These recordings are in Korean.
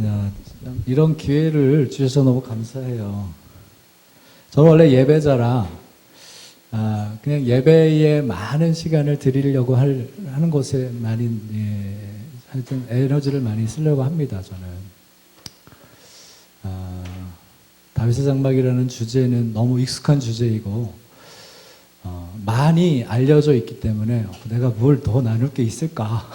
야, 이런 기회를 주셔서 너무 감사해요. 저는 원래 예배자라 그냥 예배에 많은 시간을 드리려고 하는 것에 많이 하여튼 에너지를 많이 쓰려고 합니다. 저는 다윗의 장막이라는 주제는 너무 익숙한 주제이고 많이 알려져 있기 때문에 내가 뭘 더 나눌 게 있을까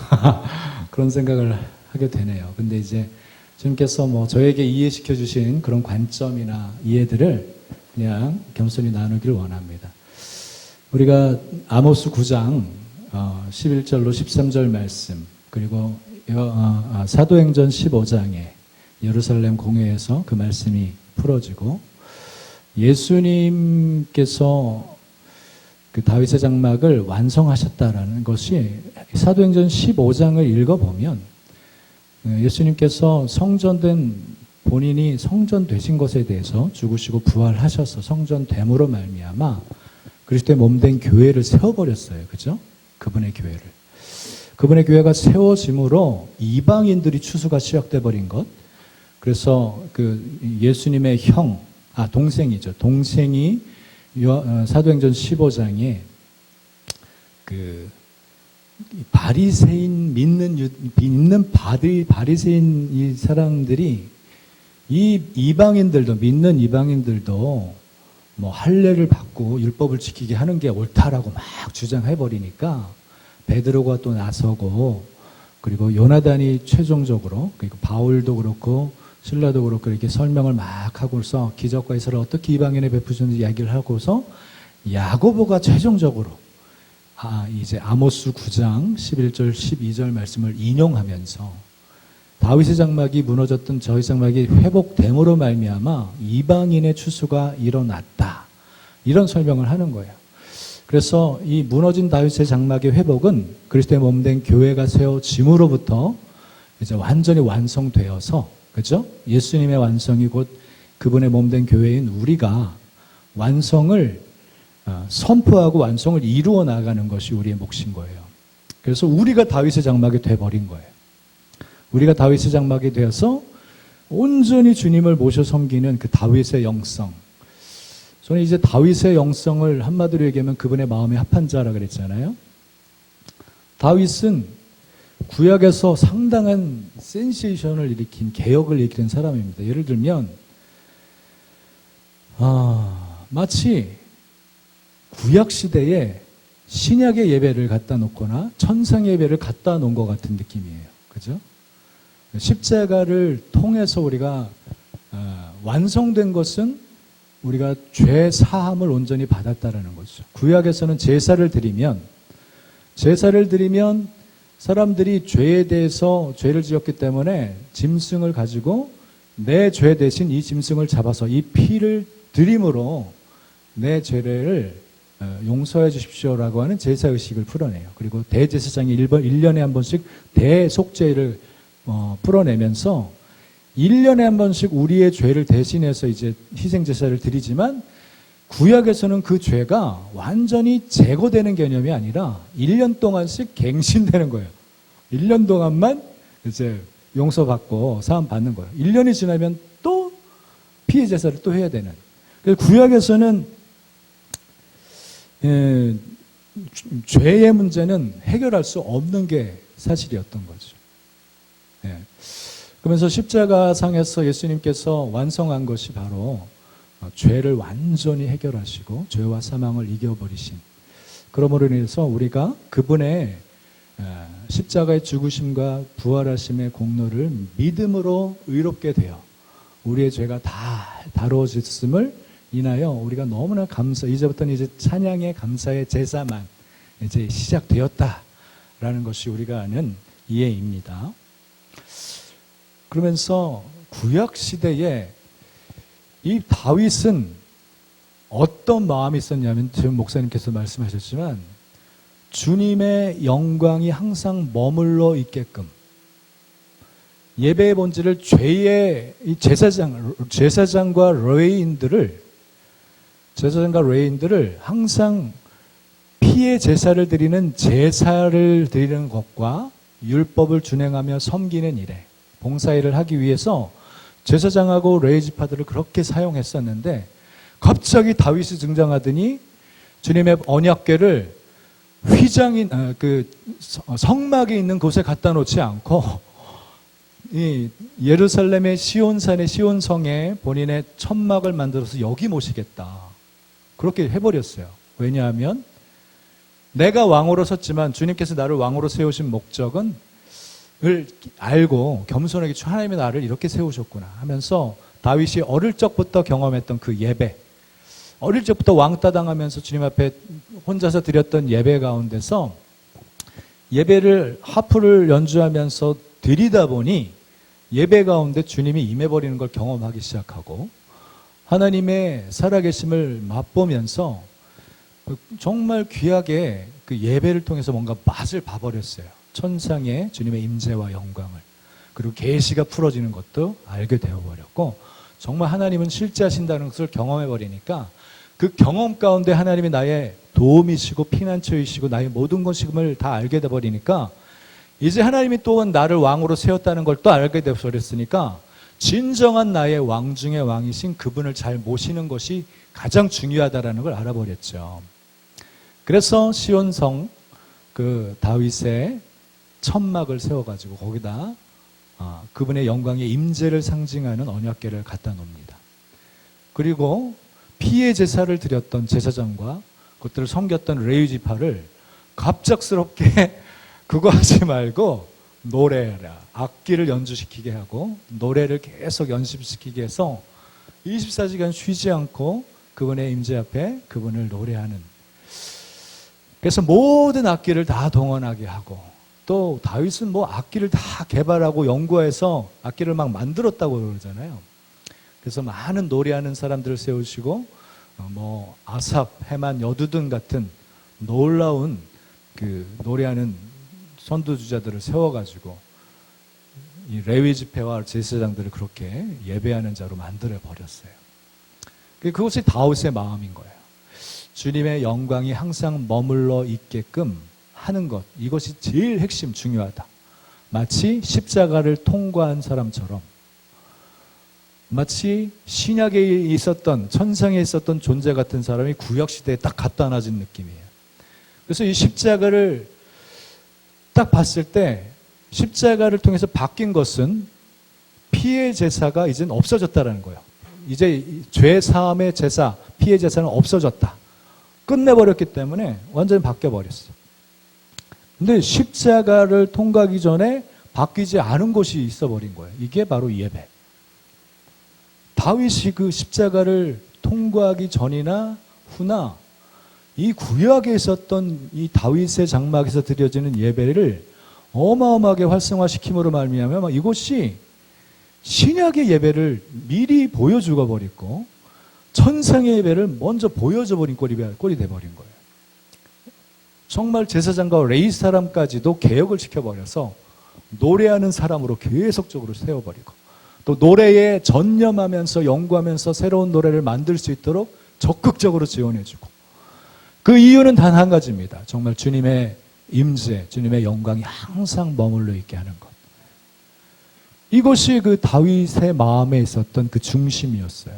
그런 생각을 하게 되네요. 근데 이제 주님께서 뭐 저에게 이해시켜 주신 그런 관점이나 이해들을 그냥 겸손히 나누기를 원합니다. 우리가 아모스 9장 11절로 13절 말씀, 그리고 사도행전 15장에 예루살렘 공회에서 그 말씀이 풀어지고, 예수님께서 그 다윗의 장막을 완성하셨다라는 것이 사도행전 15장을 읽어보면 예수님께서 본인이 성전 되신 것에 대해서 죽으시고 부활하셔서 성전됨으로 말미암아 그리스도의 몸된 교회를 세워버렸어요. 그죠? 그분의 교회를. 그분의 교회가 세워짐으로 이방인들이 추수가 시작돼 버린 것. 그래서 그 예수님의 동생이죠. 동생이 사도행전 15장에 그 바리새인 믿는 바리새인 이 사람들이 이 이방인들도 믿는 이방인들도 뭐 할례를 받고 율법을 지키게 하는 게 옳다라고 막 주장해 버리니까 베드로가 또 나서고, 그리고 요나단이 최종적으로, 그리고 바울도 그렇고 실라도 그렇고 이렇게 설명을 막 하고서 기적과 예사를 어떻게 이방인에 베푸셨는지 이야기를 하고서 야고보가 최종적으로 이제 아모스 9장 11절 12절 말씀을 인용하면서 다윗의 장막이 무너졌던 저희 장막이 회복됨으로 말미암아 이방인의 추수가 일어났다, 이런 설명을 하는 거예요. 그래서 이 무너진 다윗의 장막의 회복은 그리스도의 몸된 교회가 세워짐으로부터 이제 완전히 완성되어서, 그죠? 예수님의 완성이 곧 그분의 몸된 교회인 우리가 완성을 선포하고 완성을 이루어 나가는 것이 우리의 몫인 거예요. 그래서 우리가 다윗의 장막이 돼버린 거예요. 우리가 다윗의 장막이 되어서 온전히 주님을 모셔 섬기는 그 다윗의 영성. 저는 이제 다윗의 영성을 한마디로 얘기하면 그분의 마음에 합한 자라 그랬잖아요. 다윗은 구약에서 상당한 센세이션을 일으킨, 개혁을 일으킨 사람입니다. 예를 들면 마치 구약 시대에 신약의 예배를 갖다 놓거나 천상 예배를 갖다 놓은 것 같은 느낌이에요. 그죠? 십자가를 통해서 우리가 완성된 것은 우리가 죄 사함을 온전히 받았다라는 거죠. 구약에서는 제사를 드리면 사람들이 죄에 대해서 죄를 지었기 때문에 짐승을 가지고 내 죄 대신 이 짐승을 잡아서 이 피를 드림으로 내 죄를 용서해 주십시오라고 하는 제사의식을 풀어내요. 그리고 대제사장이 1년에 한 번씩 대속죄를 풀어내면서 1년에 한 번씩 우리의 죄를 대신해서 이제 희생제사를 드리지만, 구약에서는 그 죄가 완전히 제거되는 개념이 아니라 1년 동안씩 갱신되는 거예요. 1년 동안만 이제 용서받고 사함 받는 거예요. 1년이 지나면 또 피해 제사를 또 해야 되는. 그래서 구약에서는 죄의 문제는 해결할 수 없는 게 사실이었던 거죠. 그러면서 십자가상에서 예수님께서 완성한 것이 바로 죄를 완전히 해결하시고 죄와 사망을 이겨버리신, 그러므로 인해서 우리가 그분의 십자가의 죽으심과 부활하심의 공로를 믿음으로 의롭게 되어 우리의 죄가 다 다루어졌음을 인하여 우리가 너무나 이제부터는 이제 찬양의 감사의 제사만 이제 시작되었다라는 것이 우리가 아는 이해입니다. 그러면서 구약 시대에 이 다윗은 어떤 마음이 있었냐면, 지금 목사님께서 말씀하셨지만 주님의 영광이 항상 머물러 있게끔 예배의 본질을 죄의 제사장과 레위인들을 항상 피의 제사를 드리는 것과 율법을 준행하며 섬기는 일에 봉사일을 하기 위해서 제사장하고 레위지파들을 그렇게 사용했었는데 갑자기 다윗이 등장하더니 주님의 언약궤를 성막에 있는 곳에 갖다 놓지 않고 이 예루살렘의 시온산의 시온성에 본인의 천막을 만들어서 여기 모시겠다. 그렇게 해버렸어요. 왜냐하면 내가 왕으로 섰지만 주님께서 나를 왕으로 세우신 목적은 을 알고 겸손하게 하나님의 나를 이렇게 세우셨구나 하면서 다윗이 어릴 적부터 경험했던 그 예배, 어릴 적부터 왕따 당하면서 주님 앞에 혼자서 드렸던 예배 가운데서 예배를 하프를 연주하면서 드리다 보니 예배 가운데 주님이 임해버리는 걸 경험하기 시작하고 하나님의 살아계심을 맛보면서 정말 귀하게 그 예배를 통해서 뭔가 맛을 봐버렸어요. 천상의 주님의 임재와 영광을, 그리고 계시가 풀어지는 것도 알게 되어버렸고 정말 하나님은 실제하신다는 것을 경험해버리니까 그 경험 가운데 하나님이 나의 도움이시고 피난처이시고 나의 모든 것임을 다 알게 돼버리니까 이제 하나님이 또한 나를 왕으로 세웠다는 걸 또 알게 돼버렸으니까 진정한 나의 왕 중의 왕이신 그분을 잘 모시는 것이 가장 중요하다는 걸 알아버렸죠. 그래서 시온성 그 다윗의 천막을 세워가지고 거기다 그분의 영광의 임재를 상징하는 언약궤를 갖다 놓습니다. 그리고 피의 제사를 드렸던 제사장과 그것들을 섬겼던 레위지파를 갑작스럽게 그거 하지 말고 노래라, 악기를 연주시키게 하고 노래를 계속 연습시키게 해서 24시간 쉬지 않고 그분의 임재 앞에 그분을 노래하는, 그래서 모든 악기를 다 동원하게 하고 또 다윗은 뭐 악기를 다 개발하고 연구해서 악기를 막 만들었다고 그러잖아요. 그래서 많은 노래하는 사람들을 세우시고 뭐 아삽, 헤만, 여두둔 같은 놀라운 그 노래하는 선두주자들을 세워가지고 이 레위 집회와 제사장들을 그렇게 예배하는 자로 만들어 버렸어요. 그것이 다윗의 마음인 거예요. 주님의 영광이 항상 머물러 있게끔 하는 것, 이것이 제일 핵심 중요하다. 마치 십자가를 통과한 사람처럼, 마치 신약에 있었던, 천상에 있었던 존재 같은 사람이 구약시대에 딱 갖다 놔진 느낌이에요. 그래서 이 십자가를 딱 봤을 때 십자가를 통해서 바뀐 것은 피의 제사가 이제는 없어졌다는 거예요. 이제 죄 사함의 제사, 피의 제사는 없어졌다. 끝내버렸기 때문에 완전히 바뀌어버렸어요. 근데 십자가를 통과하기 전에 바뀌지 않은 것이 있어버린 거예요. 이게 바로 예배. 다윗이 그 십자가를 통과하기 전이나 후나 이 구약에 있었던 이 다윗의 장막에서 드려지는 예배를 어마어마하게 활성화시킴으로 말미암아 이것이 신약의 예배를 미리 보여주고 버렸고 천상의 예배를 먼저 보여줘 버린 꼴이 돼버린 거예요. 정말 제사장과 레위 사람까지도 개혁을 시켜버려서 노래하는 사람으로 계속적으로 세워버리고 또 노래에 전념하면서 연구하면서 새로운 노래를 만들 수 있도록 적극적으로 지원해주고, 그 이유는 단 한 가지입니다. 정말 주님의 임재, 주님의 영광이 항상 머물러 있게 하는 것. 이것이 그 다윗의 마음에 있었던 그 중심이었어요.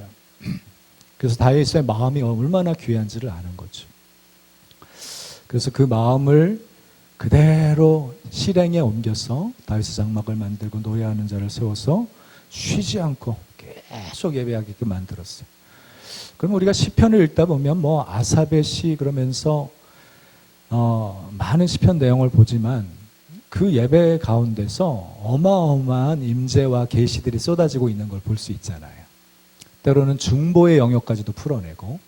그래서 다윗의 마음이 얼마나 귀한지를 아는 거죠. 그래서 그 마음을 그대로 실행에 옮겨서 다윗의 장막을 만들고 노래하는 자를 세워서 쉬지 않고 계속 예배하게끔 만들었어요. 그럼 우리가 시편을 읽다 보면 뭐 아삽의 시 그러면서 많은 시편 내용을 보지만 그 예배 가운데서 어마어마한 임재와 계시들이 쏟아지고 있는 걸 볼 수 있잖아요. 때로는 중보의 영역까지도 풀어내고,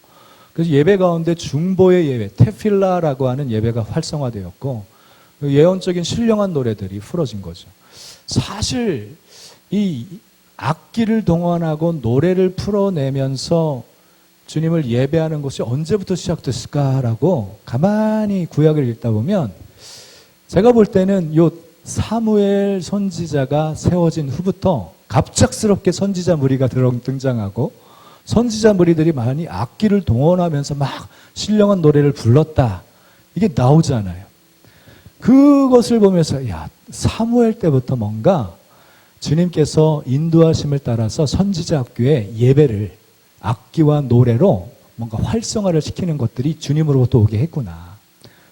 그래서 예배 가운데 중보의 예배, 테필라라고 하는 예배가 활성화되었고 예언적인 신령한 노래들이 풀어진 거죠. 사실 이 악기를 동원하고 노래를 풀어내면서 주님을 예배하는 것이 언제부터 시작됐을까라고 가만히 구약을 읽다 보면 제가 볼 때는 요 사무엘 선지자가 세워진 후부터 갑작스럽게 선지자 무리가 등장하고 선지자 무리들이 많이 악기를 동원하면서 막 신령한 노래를 불렀다. 이게 나오잖아요. 그것을 보면서 야, 사무엘 때부터 뭔가 주님께서 인도하심을 따라서 선지자 학교에 예배를 악기와 노래로 뭔가 활성화를 시키는 것들이 주님으로부터 오게 했구나.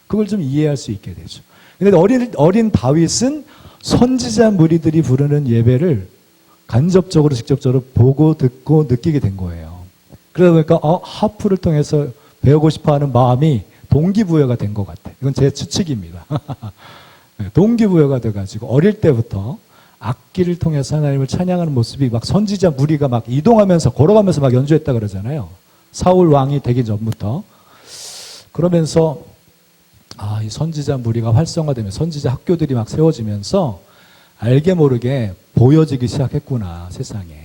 그걸 좀 이해할 수 있게 되죠. 근데 어린 다윗은 선지자 무리들이 부르는 예배를 간접적으로 직접적으로 보고 듣고 느끼게 된 거예요. 그러다 보니까 하프를 통해서 배우고 싶어하는 마음이 동기부여가 된 것 같아요. 이건 제 추측입니다. 동기부여가 돼가지고 어릴 때부터 악기를 통해서 하나님을 찬양하는 모습이 막 선지자 무리가 막 이동하면서 걸어가면서 막 연주했다 그러잖아요. 사울 왕이 되기 전부터. 그러면서 이 선지자 무리가 활성화되면 선지자 학교들이 막 세워지면서 알게 모르게 보여지기 시작했구나, 세상에.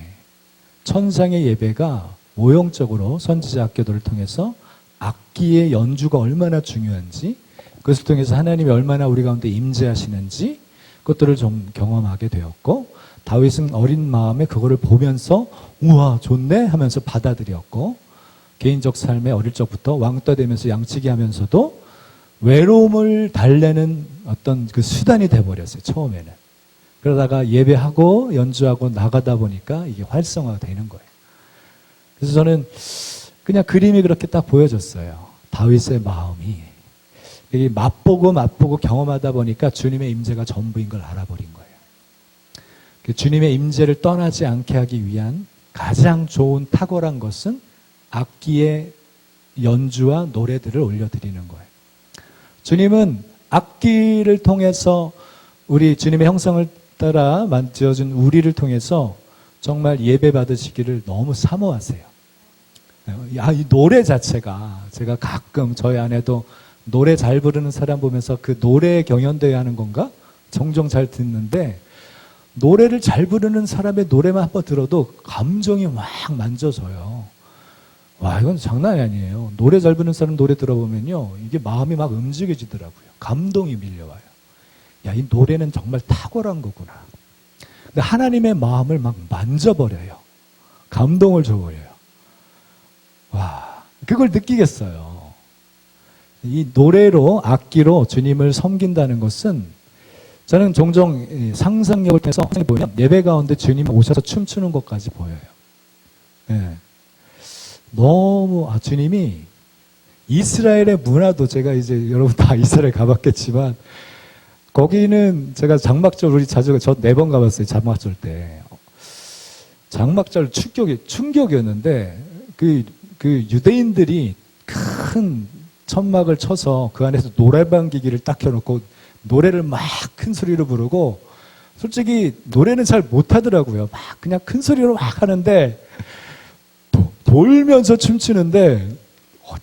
천상의 예배가 모형적으로 선지자 학교들을 통해서 악기의 연주가 얼마나 중요한지, 그것을 통해서 하나님이 얼마나 우리 가운데 임재하시는지 그것들을 좀 경험하게 되었고, 다윗은 어린 마음에 그거를 보면서 우와 좋네 하면서 받아들였고, 개인적 삶에 어릴 적부터 왕따 되면서 양치기 하면서도 외로움을 달래는 어떤 그 수단이 돼버렸어요, 처음에는. 그러다가 예배하고 연주하고 나가다 보니까 이게 활성화가 되는 거예요. 그래서 저는 그냥 그림이 그렇게 딱 보여졌어요. 다윗의 마음이. 이게 맛보고 경험하다 보니까 주님의 임재가 전부인 걸 알아버린 거예요. 주님의 임재를 떠나지 않게 하기 위한 가장 좋은 탁월한 것은 악기의 연주와 노래들을 올려드리는 거예요. 주님은 악기를 통해서 우리 주님의 형상을 따라 만들어준 우리를 통해서 정말 예배 받으시기를 너무 사모하세요. 이 노래 자체가 제가 가끔 저희 아내도 노래 잘 부르는 사람 보면서 그 노래 경연대회 하는 건가? 종종 잘 듣는데 노래를 잘 부르는 사람의 노래만 한번 들어도 감정이 막 만져져요. 와, 이건 장난이 아니에요. 노래 잘 부르는 사람 노래 들어보면요, 이게 마음이 막 움직여지더라고요. 감동이 밀려와요. 야, 이 노래는 정말 탁월한 거구나. 근데 하나님의 마음을 막 만져버려요. 감동을 줘버려요. 와, 그걸 느끼겠어요. 이 노래로, 악기로 주님을 섬긴다는 것은 저는 종종 상상력을 통해서 보면 예배 가운데 주님 오셔서 춤추는 것까지 보여요. 네. 너무 주님이 이스라엘의 문화도, 제가 이제 여러분 다 이스라엘 가봤겠지만 거기는 제가 장막절 우리 자주 저 4번 가봤어요. 장막절 때 장막절 충격이었는데 그 유대인들이 큰 천막을 쳐서 그 안에서 노래방 기기를 딱 켜놓고 노래를 막 큰 소리로 부르고, 솔직히 노래는 잘 못하더라고요. 막 그냥 큰 소리로 막 하는데 돌면서 춤추는데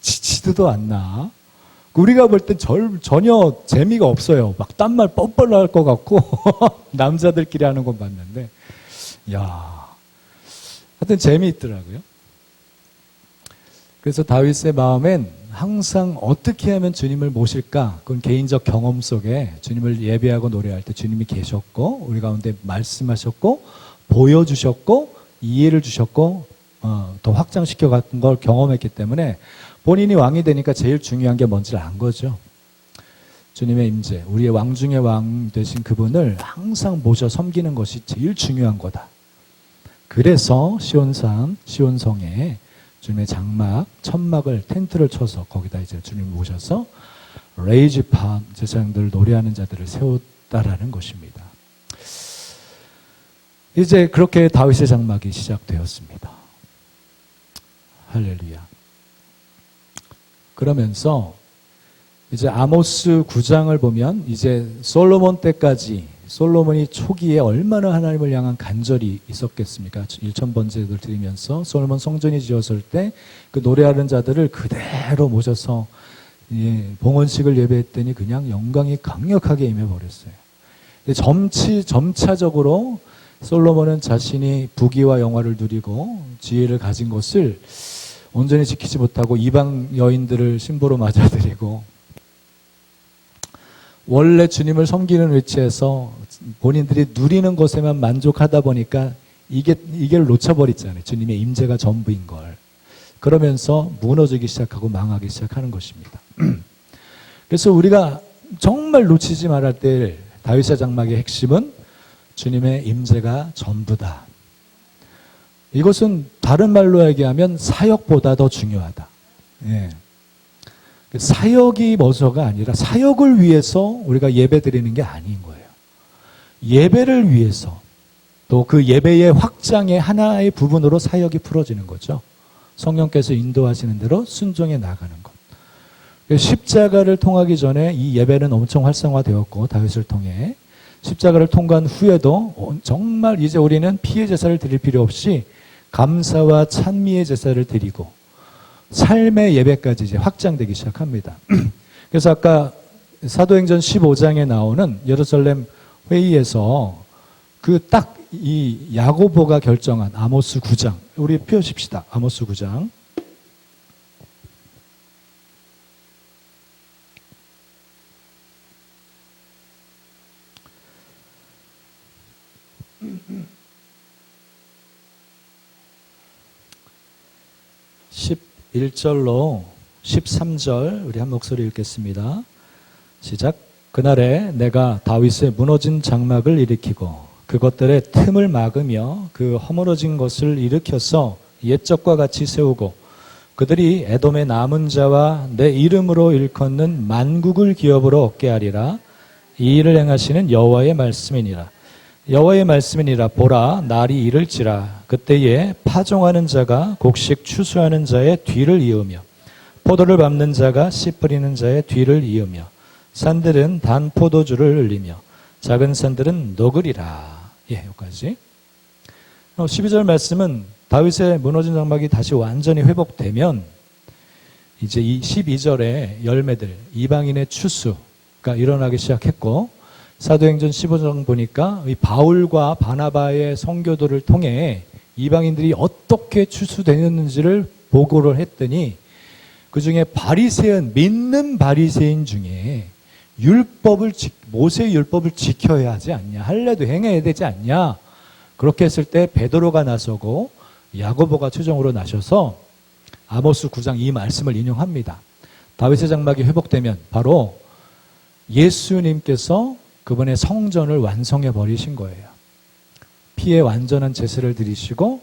지치지도 않나. 우리가 볼 땐 전혀 재미가 없어요. 막 딴말 뻔뻔 나올 것 같고 남자들끼리 하는 건 봤는데, 야, 하여튼 재미있더라고요. 그래서 다윗의 마음엔 항상 어떻게 하면 주님을 모실까? 그건 개인적 경험 속에 주님을 예배하고 노래할 때 주님이 계셨고 우리 가운데 말씀하셨고 보여주셨고 이해를 주셨고 더 확장시켜 갔던 걸 경험했기 때문에 본인이 왕이 되니까 제일 중요한 게 뭔지를 안 거죠. 주님의 임재, 우리의 왕 중의 왕 되신 그분을 항상 모셔 섬기는 것이 제일 중요한 거다. 그래서 시온성에 주님의 장막, 천막을, 텐트를 쳐서 거기다 이제 주님을 모셔서 레이지파 제사장들 노래하는 자들을 세웠다라는 것입니다. 이제 그렇게 다윗의 장막이 시작되었습니다. 할렐루야. 그러면서 이제 아모스 9장을 보면 이제 솔로몬 때까지, 솔로몬이 초기에 얼마나 하나님을 향한 간절이 있었겠습니까? 1000번제를 드리면서 솔로몬 성전이 지었을 때 그 노래하는 자들을 그대로 모셔서 봉헌식을 예배했더니 그냥 영광이 강력하게 임해버렸어요. 점차적으로 솔로몬은 자신이 부귀와 영화를 누리고 지혜를 가진 것을 온전히 지키지 못하고 이방 여인들을 신부로 맞아들이고 원래 주님을 섬기는 위치에서 본인들이 누리는 것에만 만족하다 보니까 이걸 놓쳐버렸잖아요. 주님의 임재가 전부인 걸. 그러면서 무너지기 시작하고 망하기 시작하는 것입니다. 그래서 우리가 정말 놓치지 말아야 될 다윗의 장막의 핵심은 주님의 임재가 전부다. 이것은 다른 말로 얘기하면 사역보다 더 중요하다. 예. 사역이 뭐서가 아니라 사역을 위해서 우리가 예배 드리는 게 아닌 거예요. 예배를 위해서 또 그 예배의 확장의 하나의 부분으로 사역이 풀어지는 거죠. 성령께서 인도하시는 대로 순종해 나가는 것. 십자가를 통하기 전에 이 예배는 엄청 활성화되었고 다윗을 통해 십자가를 통과한 후에도 정말 이제 우리는 피의 제사를 드릴 필요 없이 감사와 찬미의 제사를 드리고 삶의 예배까지 이제 확장되기 시작합니다. 그래서 아까 사도행전 15장에 나오는 예루살렘 회의에서 그 딱 이 야고보가 결정한 아모스 9장, 우리 펴십시다. 아모스 9장. (11절로) 13절 우리 한 목소리 읽겠습니다. 시작. 그날에 내가 다윗의 무너진 장막을 일으키고 그것들의 틈을 막으며 그 허물어진 것을 일으켜서 옛적과 같이 세우고 그들이 에돔의 남은 자와 내 이름으로 일컫는 만국을 기업으로 얻게 하리라. 이 일을 행하시는 여호와의 말씀이니라. 여호와의 말씀이니라. 보라, 날이 이를지라. 그때에 파종하는 자가 곡식 추수하는 자의 뒤를 이으며 포도를 밟는 자가 씨 뿌리는 자의 뒤를 이으며 산들은 단 포도주를 흘리며 작은 산들은 녹으리라. 예, 여기까지. 12절 말씀은 다윗의 무너진 장막이 다시 완전히 회복되면 이제 이 12절의 열매들, 이방인의 추수가 일어나기 시작했고 사도행전 15장 보니까 이 바울과 바나바의 선교도를 통해 이방인들이 어떻게 추수되었는지를 보고를 했더니 그 중에 바리새인, 믿는 바리새인 중에 모세의 율법을 지켜야 하지 않냐, 할례도 행해야 되지 않냐, 그렇게 했을 때 베드로가 나서고 야고보가 최종으로 나셔서 아모스 9장 이 말씀을 인용합니다. 다윗의 장막이 회복되면 바로 예수님께서 그분의 성전을 완성해 버리신 거예요. 피의 완전한 제사를 드리시고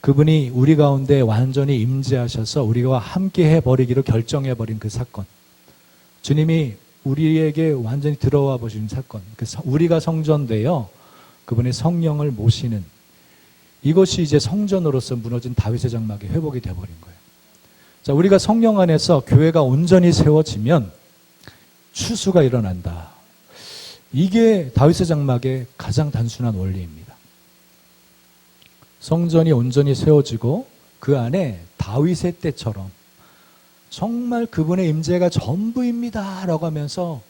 그분이 우리 가운데 완전히 임재하셔서 우리와 함께 해버리기로 결정해 버린 그 사건, 주님이 우리에게 완전히 들어와 보시는 사건, 우리가 성전되어 그분의 성령을 모시는 이것이 이제 성전으로서 무너진 다윗의 장막이 회복이 되어버린 거예요. 자, 우리가 성령 안에서 교회가 온전히 세워지면 추수가 일어난다. 이게 다윗의 장막의 가장 단순한 원리입니다. 성전이 온전히 세워지고 그 안에 다윗의 때처럼 정말 그분의 임재가 전부입니다 라고 하면서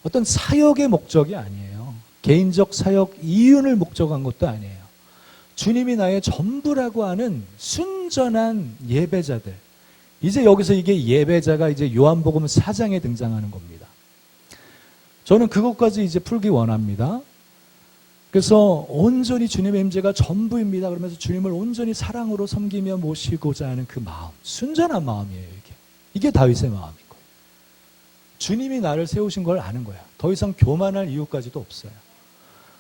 어떤 사역의 목적이 아니에요. 개인적 사역 이윤을 목적한 것도 아니에요. 주님이 나의 전부라고 하는 순전한 예배자들. 이제 여기서 이게 예배자가 이제 요한복음 4장에 등장하는 겁니다. 저는 그것까지 이제 풀기 원합니다. 그래서 온전히 주님의 임재가 전부입니다 그러면서 주님을 온전히 사랑으로 섬기며 모시고자 하는 그 마음, 순전한 마음이에요. 이게 다윗의 마음인 거예요. 주님이 나를 세우신 걸 아는 거야. 더 이상 교만할 이유까지도 없어요.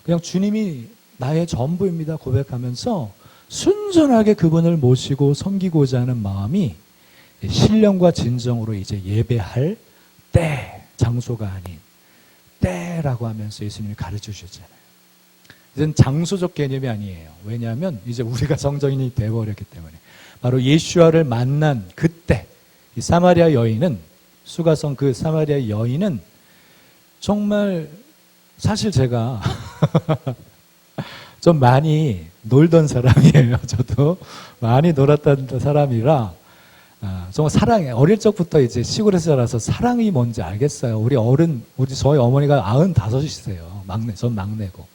그냥 주님이 나의 전부입니다 고백하면서 순전하게 그분을 모시고 섬기고자 하는 마음이 신령과 진정으로 이제 예배할 때, 장소가 아닌 때라고 하면서 예수님이 가르쳐 주셨잖아요. 이제는 장소적 개념이 아니에요. 왜냐하면 이제 우리가 성전이 되어버렸기 때문에. 바로 예수와를 만난 그때 이 사마리아 여인은, 수가성 그 사마리아 여인은 정말 사실 제가 좀 많이 놀던 사람이에요. 저도 많이 놀았던 사람이라 정말 사랑해. 어릴 적부터 이제 시골에서 자라서 사랑이 뭔지 알겠어요. 저희 어머니가 95이세요. 전 막내고.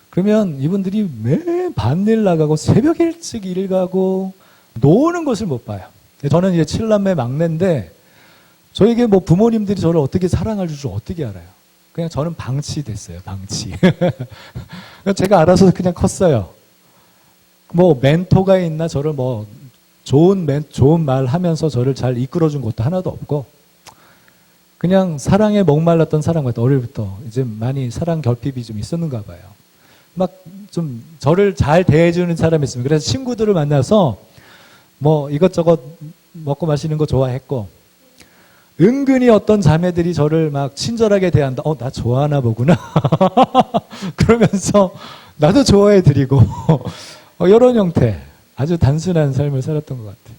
그러면 이분들이 매일 밤일 나가고 새벽 일찍 일 가고 노는 것을 못 봐요. 저는 이제 7남매 막내인데 저에게 뭐 부모님들이 저를 어떻게 사랑할 줄 어떻게 알아요? 그냥 저는 방치됐어요. 방치. 제가 알아서 그냥 컸어요. 뭐 멘토가 있나 저를 뭐 좋은 말 하면서 저를 잘 이끌어준 것도 하나도 없고 그냥 사랑에 목말랐던 사람 같아요. 어릴부터 이제 많이 사랑 결핍이 좀 있었는가 봐요. 막 좀 저를 잘 대해주는 사람이 있습니다. 그래서 친구들을 만나서 뭐 이것저것 먹고 마시는 거 좋아했고, 은근히 어떤 자매들이 저를 막 친절하게 대한다. 나 좋아하나 보구나. 그러면서 나도 좋아해드리고 이런 형태, 아주 단순한 삶을 살았던 것 같아요.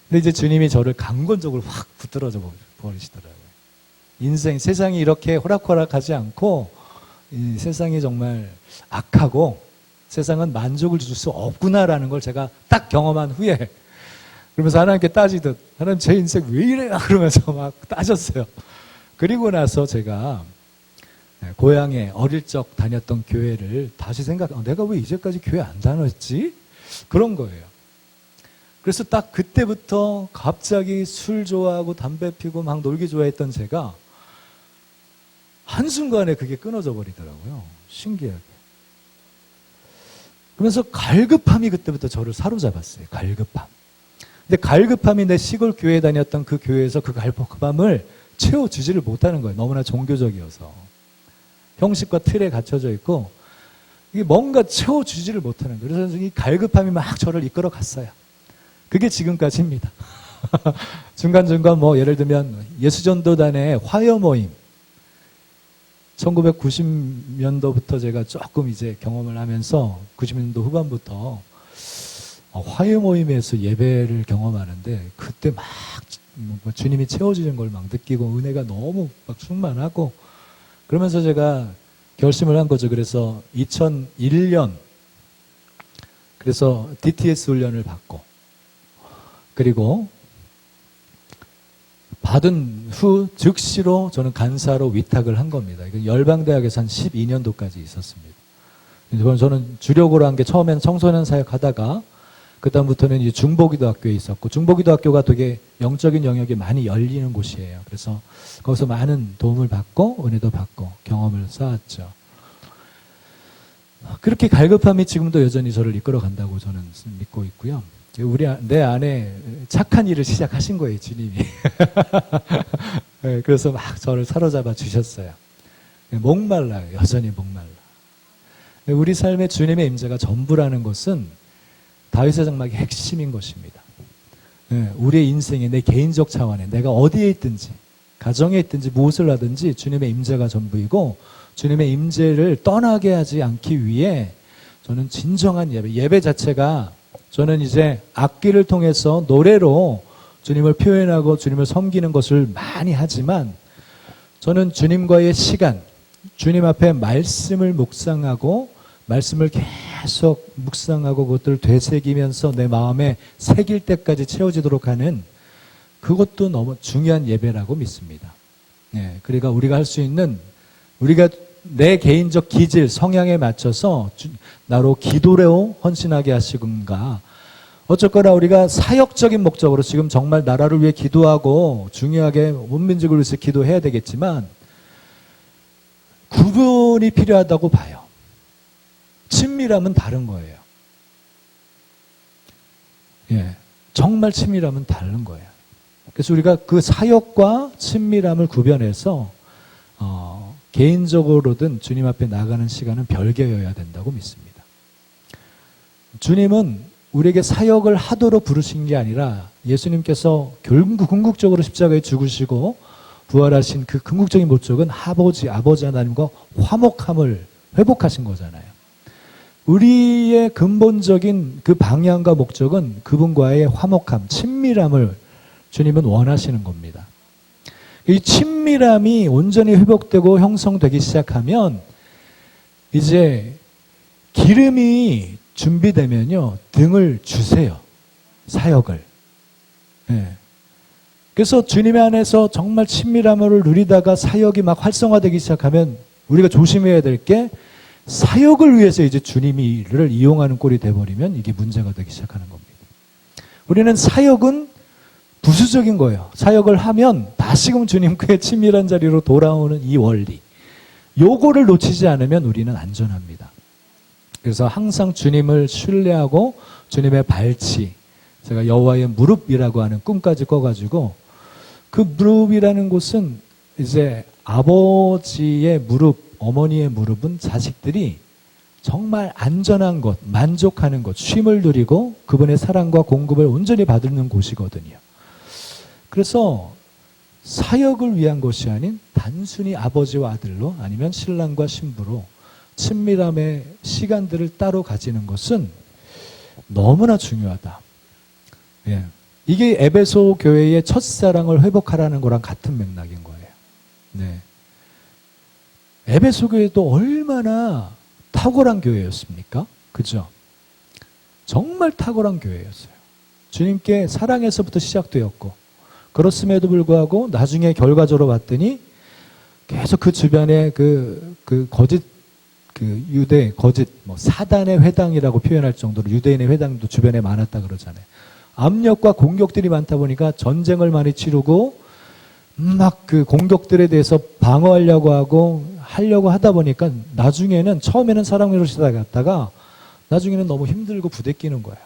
근데 이제 주님이 저를 강권적으로 확 붙들어져 버리시더라고요. 인생, 세상이 이렇게 호락호락하지 않고, 이 세상이 정말 악하고 세상은 만족을 줄 수 없구나라는 걸 제가 딱 경험한 후에, 그러면서 하나님께 따지듯, 하나님 제 인생 왜 이래요? 그러면서 막 따졌어요. 그리고 나서 제가 고향에 어릴 적 다녔던 교회를 다시 내가 왜 이제까지 교회 안 다녔지? 그런 거예요. 그래서 딱 그때부터 갑자기 술 좋아하고 담배 피고 막 놀기 좋아했던 제가 한순간에 그게 끊어져 버리더라고요. 신기하게. 그러면서 갈급함이 그때부터 저를 사로잡았어요. 갈급함. 근데 갈급함이 내 시골 교회에 다녔던 그 교회에서 그 갈급함을 채워주지를 못하는 거예요. 너무나 종교적이어서. 형식과 틀에 갇혀져 있고, 이게 뭔가 채워주지를 못하는 거예요. 그래서 이 갈급함이 막 저를 이끌어 갔어요. 그게 지금까지입니다. 중간중간 뭐 예를 들면 예수전도단의 화요 모임, 1990년도부터 제가 조금 이제 경험을 하면서 90년도 후반부터 화요 모임에서 예배를 경험하는데, 그때 막 주님이 채워주는 걸 막 느끼고 은혜가 너무 막 충만하고, 그러면서 제가 결심을 한 거죠. 그래서 2001년 그래서 DTS 훈련을 받고, 그리고 받은 후 즉시로 저는 간사로 위탁을 한 겁니다. 열방대학에서 한 12년도까지 있었습니다. 저는 주력으로 한 게 처음에는 청소년 사역 하다가 그다음부터는 이제 중보기도학교에 있었고, 중보기도학교가 되게 영적인 영역이 많이 열리는 곳이에요. 그래서 거기서 많은 도움을 받고 은혜도 받고 경험을 쌓았죠. 그렇게 갈급함이 지금도 여전히 저를 이끌어 간다고 저는 믿고 있고요. 내 안에 착한 일을 시작하신 거예요, 주님이. 네, 그래서 막 저를 사로잡아 주셨어요. 목말라요, 여전히 목말라. 우리 삶에 주님의 임재가 전부라는 것은 다윗의 장막의 핵심인 것입니다. 네, 우리의 인생에 내 개인적 차원에 내가 어디에 있든지, 가정에 있든지 무엇을 하든지 주님의 임재가 전부이고, 주님의 임재를 떠나게 하지 않기 위해 저는 진정한 예배 자체가, 저는 이제 악기를 통해서 노래로 주님을 표현하고 주님을 섬기는 것을 많이 하지만, 저는 주님과의 시간, 주님 앞에 말씀을 묵상하고 말씀을 계속 묵상하고 그것들을 되새기면서 내 마음에 새길 때까지 채워지도록 하는, 그것도 너무 중요한 예배라고 믿습니다. 네, 그러니까 우리가 할 수 있는, 우리가 내 개인적 기질, 성향에 맞춰서 나로 기도로 헌신하게 하시건가, 어쨌거나 우리가 사역적인 목적으로 지금 정말 나라를 위해 기도하고 중요하게 원민족을 위해서 기도해야 되겠지만, 구분이 필요하다고 봐요. 친밀함은 다른 거예요. 예, 정말 친밀함은 다른 거예요. 그래서 우리가 그 사역과 친밀함을 구별해서 개인적으로든 주님 앞에 나가는 시간은 별개여야 된다고 믿습니다. 주님은 우리에게 사역을 하도록 부르신 게 아니라, 예수님께서 결국 궁극적으로 십자가에 죽으시고 부활하신 그 궁극적인 목적은 아버지 하나님과 화목함을 회복하신 거잖아요. 우리의 근본적인 그 방향과 목적은 그분과의 화목함, 친밀함을 주님은 원하시는 겁니다. 이 친밀함이 온전히 회복되고 형성되기 시작하면 이제 기름이 준비되면요, 등을 주세요. 사역을. 네. 그래서 주님 안에서 정말 친밀함을 누리다가 사역이 막 활성화되기 시작하면 우리가 조심해야 될 게, 사역을 위해서 이제 주님이를 이용하는 꼴이 돼버리면 이게 문제가 되기 시작하는 겁니다. 우리는 사역은 부수적인 거예요. 사역을 하면 다시금 주님과의 친밀한 자리로 돌아오는 이 원리, 요거를 놓치지 않으면 우리는 안전합니다. 그래서 항상 주님을 신뢰하고 주님의 발치, 제가 여호와의 무릎이라고 하는 꿈까지 꿔가지고, 그 무릎이라는 곳은 이제 아버지의 무릎, 어머니의 무릎은 자식들이 정말 안전한 곳, 만족하는 곳, 쉼을 누리고 그분의 사랑과 공급을 온전히 받는 곳이거든요. 그래서 사역을 위한 것이 아닌 단순히 아버지와 아들로 아니면 신랑과 신부로 친밀함의 시간들을 따로 가지는 것은 너무나 중요하다. 예. 이게 에베소 교회의 첫사랑을 회복하라는 거랑 같은 맥락인 거예요. 네. 에베소 교회도 얼마나 탁월한 교회였습니까? 그죠? 정말 탁월한 교회였어요. 주님께 사랑에서부터 시작되었고, 그렇음에도 불구하고 나중에 결과적으로 봤더니 계속 그 주변에 그 거짓, 유대, 거짓, 사단의 회당이라고 표현할 정도로 유대인의 회당도 주변에 많았다 그러잖아요. 압력과 공격들이 많다 보니까 전쟁을 많이 치르고 막 그 공격들에 대해서 방어하려고 하려고 하다 보니까 나중에는 처음에는 사랑으로 시작했다가 나중에는 너무 힘들고 부대끼는 거예요.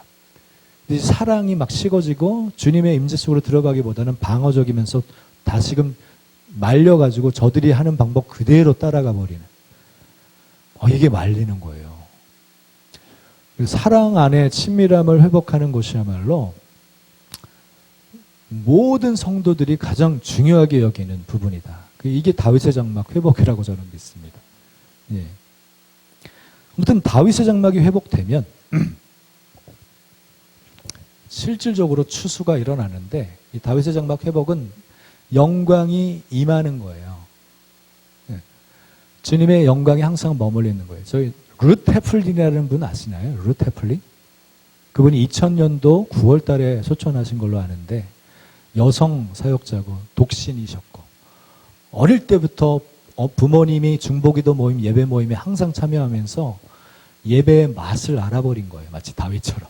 사랑이 막 식어지고 주님의 임재 속으로 들어가기보다는 방어적이면서 다시금 말려가지고 저들이 하는 방법 그대로 따라가 버리는. 이게 말리는 거예요. 사랑 안에 친밀함을 회복하는 것이야말로 모든 성도들이 가장 중요하게 여기는 부분이다. 이게 다윗의 장막 회복이라고 저는 믿습니다. 예. 아무튼 다윗의 장막이 회복되면 실질적으로 추수가 일어나는데 이 다윗의 장막 회복은 영광이 임하는 거예요. 예. 주님의 영광이 항상 머물러 있는 거예요. 저희 루트 헤플린이라는 분 아시나요? 루트 헤플린? 그분이 2000년도 9월 달에 소천하신 걸로 아는데 여성 사역자고 독신이셨고 어릴 때부터 부모님이 중보기도 모임, 예배 모임에 항상 참여하면서 예배의 맛을 알아버린 거예요. 마치 다윗처럼.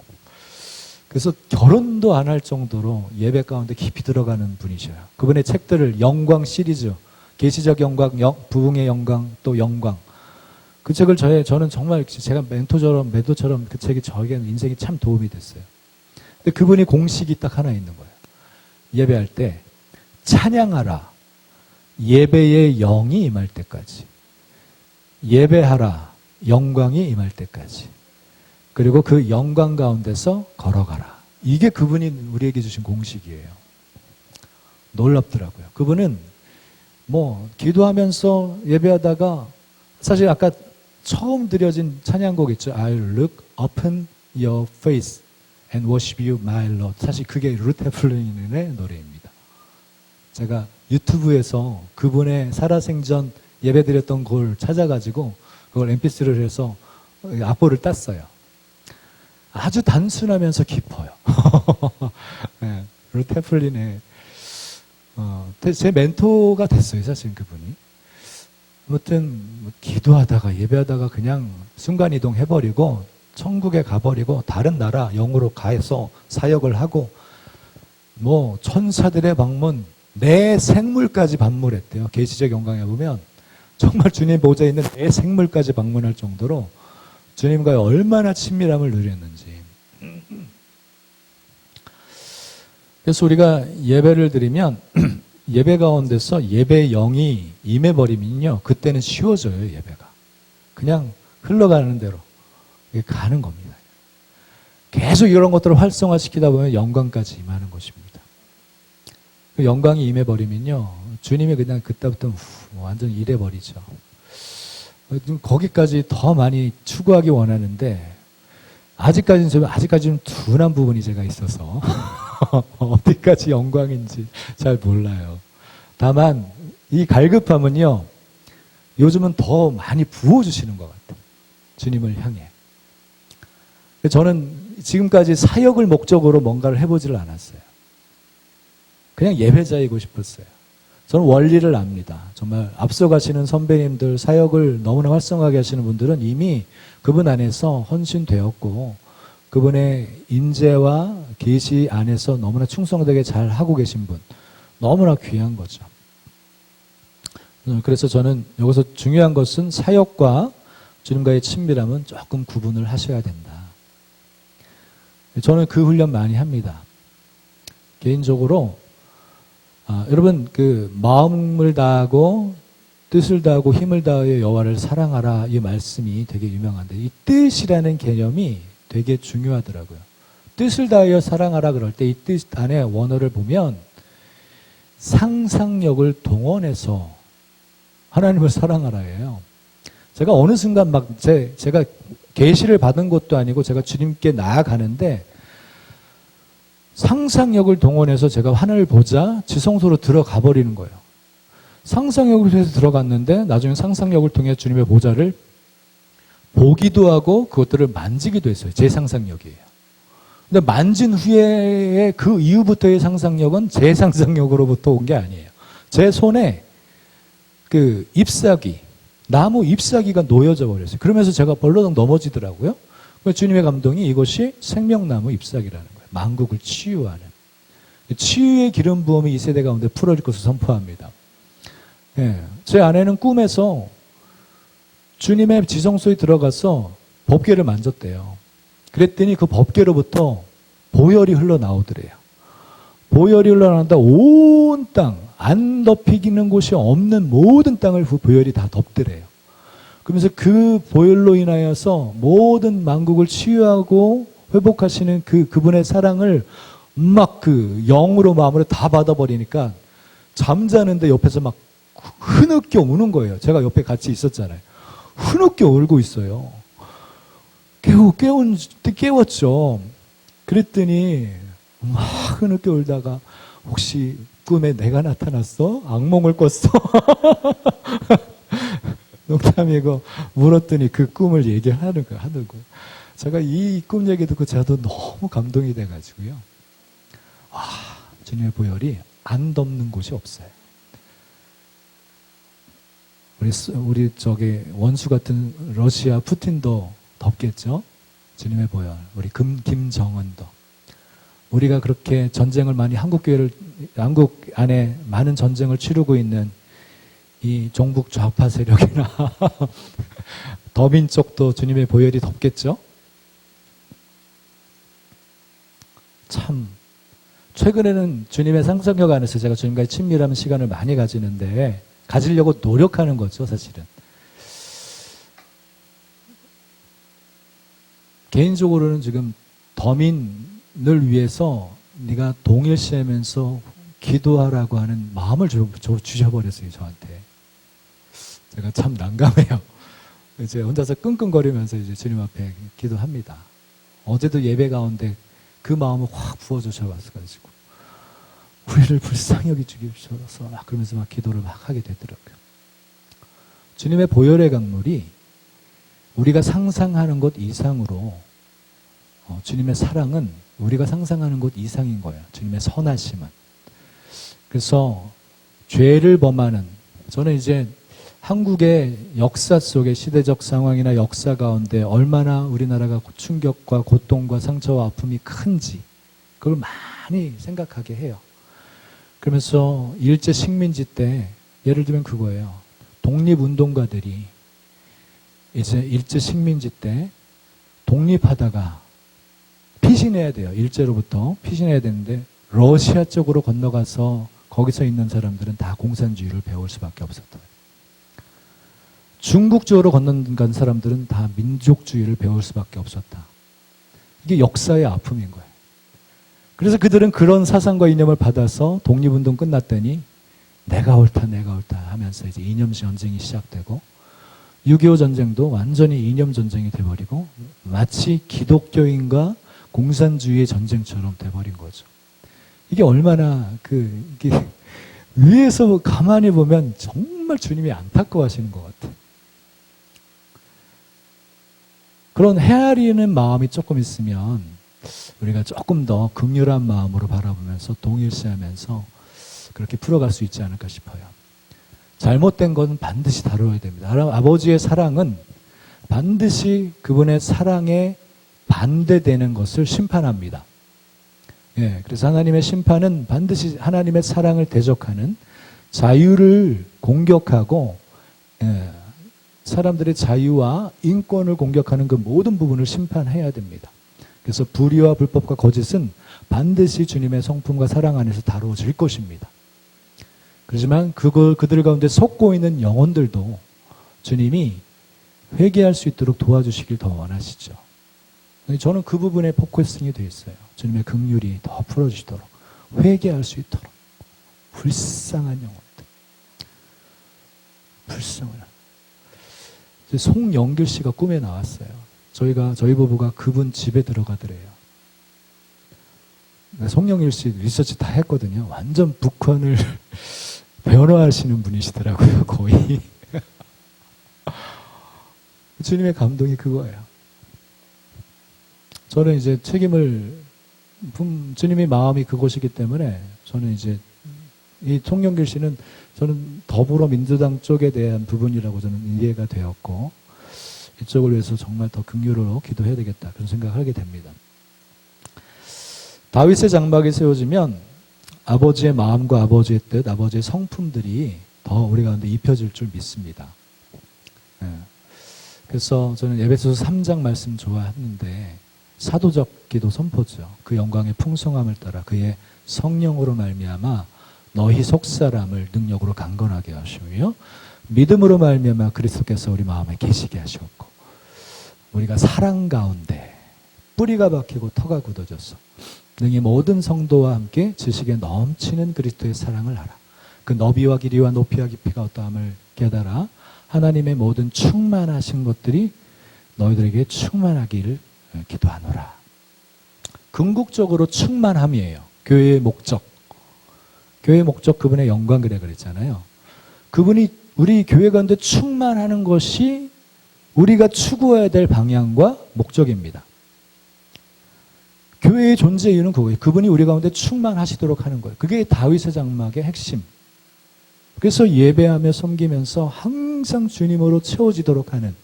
그래서 결혼도 안 할 정도로 예배 가운데 깊이 들어가는 분이셔요. 그분의 책들을 영광 시리즈, 계시적 영광, 부흥의 영광, 또 영광. 그 책을 저는 정말 제가 멘토처럼 그 책이 저에게는 인생에 참 도움이 됐어요. 근데 그분이 공식이 딱 하나 있는 거예요. 예배할 때 찬양하라. 예배의 영이 임할 때까지. 예배하라. 영광이 임할 때까지. 그리고 그 영광 가운데서 걸어가라. 이게 그분이 우리에게 주신 공식이에요. 놀랍더라고요. 그분은 기도하면서 예배하다가 사실 아까 처음 드려진 찬양곡 있죠. I'll look upon your face and worship you, my Lord. 사실 그게 루트 헤플린의 노래입니다. 제가 유튜브에서 그분의 살아생전 예배드렸던 걸 찾아가지고 그걸 mp3를 해서 악보를 땄어요. 아주 단순하면서 깊어요. 네, 루트 헤플린의 제 멘토가 됐어요. 사실 그분이. 아무튼 기도하다가 예배하다가 그냥 순간이동 해버리고 천국에 가버리고 다른 나라 영으로 가서 사역을 하고 천사들의 방문 내 생물까지 방문했대요. 계시적 영광에 보면 정말 주님 보좌에 있는 내 생물까지 방문할 정도로 주님과의 얼마나 친밀함을 누렸는지. 그래서 우리가 예배를 드리면 예배 가운데서 예배의 영이 임해버리면요. 그때는 쉬워져요. 예배가. 그냥 흘러가는 대로 가는 겁니다. 계속 이런 것들을 활성화시키다 보면 영광까지 임하는 것입니다. 그 영광이 임해버리면요. 주님이 그냥 그때부터 완전 일해버리죠. 거기까지 더 많이 추구하기 원하는데 아직까지는 둔한 부분이 제가 있어서 어디까지 영광인지 잘 몰라요. 다만 이 갈급함은요. 요즘은 더 많이 부어주시는 것 같아요. 주님을 향해. 저는 지금까지 사역을 목적으로 뭔가를 해보지를 않았어요. 그냥 예배자이고 싶었어요. 저는 원리를 압니다. 정말 앞서가시는 선배님들, 사역을 너무나 활성화하게 하시는 분들은 이미 그분 안에서 헌신되었고 그분의 인재와 계시 안에서 너무나 충성되게 잘 하고 계신 분, 너무나 귀한 거죠. 그래서 저는 여기서 중요한 것은 사역과 주님과의 친밀함은 조금 구분을 하셔야 된다. 저는 그 훈련 많이 합니다. 개인적으로 여러분 그 마음을 다하고 뜻을 다하고 힘을 다하여 여호와를 사랑하라, 이 말씀이 되게 유명한데, 이 뜻이라는 개념이 되게 중요하더라고요. 뜻을 다하여 사랑하라 그럴 때 이 뜻 안에 원어를 보면 상상력을 동원해서 하나님을 사랑하라예요. 제가 어느 순간 막 제가 계시를 받은 것도 아니고 제가 주님께 나아가는데 상상력을 동원해서 제가 하늘을 보자 지성소로 들어가 버리는 거예요. 상상력을 해서 들어갔는데 나중에 상상력을 통해 주님의 보좌를 보기도 하고 그것들을 만지기도 했어요. 제 상상력이에요. 근데 만진 후에 그 이후부터의 상상력은 제 상상력으로부터 온 게 아니에요. 제 손에 그 잎사귀, 나무 잎사귀가 놓여져 버렸어요. 그러면서 제가 벌러덩 넘어지더라고요. 주님의 감동이 이것이 생명나무 잎사귀라는 거예요. 만국을 치유하는. 치유의 기름 부음이 이 세대 가운데 풀어질 것을 선포합니다. 예, 제 아내는 꿈에서 주님의 지성소에 들어가서 법궤를 만졌대요. 그랬더니 그 법궤로부터 보혈이 흘러나오더래요. 보혈이 흘러나온다 온 땅, 안 덮이기는 곳이 없는 모든 땅을 그 보혈이 다 덮더래요. 그러면서 그 보혈로 인하여서 모든 만국을 치유하고 회복하시는 그분의 사랑을 막 그 영으로 마음으로 다 받아버리니까 잠자는데 옆에서 막 흐느껴 우는 거예요. 제가 옆에 같이 있었잖아요. 흐느껴 울고 있어요. 깨웠죠. 그랬더니 막 흐느껴 울다가 혹시 꿈에 내가 나타났어? 악몽을 꿨어? 농담이고 물었더니 그 꿈을 얘기하는 거예요. 제가 이 꿈 얘기 듣고 저도 너무 감동이 돼가지고요. 와, 주님의 보혈이 안 덮는 곳이 없어요. 우리 저기 원수 같은 러시아 푸틴도 덮겠죠. 주님의 보혈. 우리 김정은도. 우리가 그렇게 전쟁을 많이 한국 안에 많은 전쟁을 치르고 있는 이 종북 좌파 세력이나 더민 쪽도 주님의 보혈이 덮겠죠. 참 최근에는 주님의 상상력 안에서 제가 주님과의 친밀한 시간을 많이 가지려고 노력하는 거죠, 사실은. 개인적으로는 지금 더민을 위해서 네가 동일시하면서 기도하라고 하는 마음을 주셔버렸어요, 저한테. 제가 참 난감해요. 이제 혼자서 끙끙거리면서 이제 주님 앞에 기도합니다. 어제도 예배 가운데 그 마음을 확 부어주셔가지고 우리를 불쌍히 여기주옵소서 막 그러면서 막 기도를 막 하게 되더라고요. 주님의 보혈의 강물이 우리가 상상하는 것 이상으로 주님의 사랑은 우리가 상상하는 것 이상인 거예요. 주님의 선하심은. 그래서 죄를 범하는, 저는 이제 한국의 역사 속의 시대적 상황이나 역사 가운데 얼마나 우리나라가 충격과 고통과 상처와 아픔이 큰지 그걸 많이 생각하게 해요. 그러면서 일제 식민지 때 예를 들면 그거예요. 독립운동가들이 이제 일제 식민지 때 독립하다가 피신해야 돼요. 일제로부터 피신해야 되는데 러시아 쪽으로 건너가서 거기서 있는 사람들은 다 공산주의를 배울 수밖에 없었다. 중국 쪽으로 건너간 사람들은 다 민족주의를 배울 수밖에 없었다. 이게 역사의 아픔인 거예요. 그래서 그들은 그런 사상과 이념을 받아서 독립운동 끝났더니 내가 옳다 하면서 이제 이념 전쟁이 시작되고 6.25 전쟁도 완전히 이념 전쟁이 돼버리고 마치 기독교인과 공산주의의 전쟁처럼 돼버린 거죠. 이게 얼마나 이게 위에서 가만히 보면 정말 주님이 안타까워하시는 것 같아요. 그런 헤아리는 마음이 조금 있으면 우리가 조금 더 긍휼한 마음으로 바라보면서 동일시하면서 그렇게 풀어갈 수 있지 않을까 싶어요. 잘못된 것은 반드시 다뤄야 됩니다. 아버지의 사랑은 반드시 그분의 사랑에 반대되는 것을 심판합니다. 예, 그래서 하나님의 심판은 반드시 하나님의 사랑을 대적하는 자유를 공격하고 사람들의 자유와 인권을 공격하는 그 모든 부분을 심판해야 됩니다. 그래서 불의와 불법과 거짓은 반드시 주님의 성품과 사랑 안에서 다루어질 것입니다. 그렇지만 그들 가운데 속고 있는 영혼들도 주님이 회개할 수 있도록 도와주시길 더 원하시죠. 저는 그 부분에 포커싱이 되어 있어요. 주님의 긍휼이 더 풀어주시도록, 회개할 수 있도록. 불쌍한 영혼들. 불쌍한. 송영길 씨가 꿈에 나왔어요. 저희 부부가 그분 집에 들어가더래요. 송영길 씨 리서치 다 했거든요. 완전 북한을 변화하시는 분이시더라고요, 거의. 주님의 감동이 그거예요. 저는 이제 주님의 마음이 그것이기 때문에 저는 이제 이 송영길 씨는 저는 더불어민주당 쪽에 대한 부분이라고 저는 이해가 되었고 이쪽을 위해서 정말 더 긍휼으로 기도해야 되겠다 그런 생각을 하게 됩니다. 다윗의 장막이 세워지면 아버지의 마음과 아버지의 뜻, 아버지의 성품들이 더 우리 가운데 입혀질 줄 믿습니다. 그래서 저는 에베소서 3장 말씀 좋아하는데 사도적 기도 선포죠. 그 영광의 풍성함을 따라 그의 성령으로 말미암아 너희 속사람을 능력으로 강건하게 하시며 믿음으로 말미암아 그리스도께서 우리 마음에 계시게 하셨고 우리가 사랑 가운데 뿌리가 박히고 터가 굳어져서 능히 모든 성도와 함께 지식에 넘치는 그리스도의 사랑을 알아. 그 너비와 길이와 높이와 깊이가 어떠함을 깨달아 하나님의 모든 충만하신 것들이 너희들에게 충만하기를 기도하노라. 궁극적으로 충만함이에요. 교회의 목적. 교회의 목적 그분의 영광 그랬잖아요. 그분이 우리 교회 가운데 충만하는 것이 우리가 추구해야 될 방향과 목적입니다. 교회의 존재 이유는 그거예요. 그분이 우리 가운데 충만하시도록 하는 거예요. 그게 다윗의 장막의 핵심. 그래서 예배하며 섬기면서 항상 주님으로 채워지도록 하는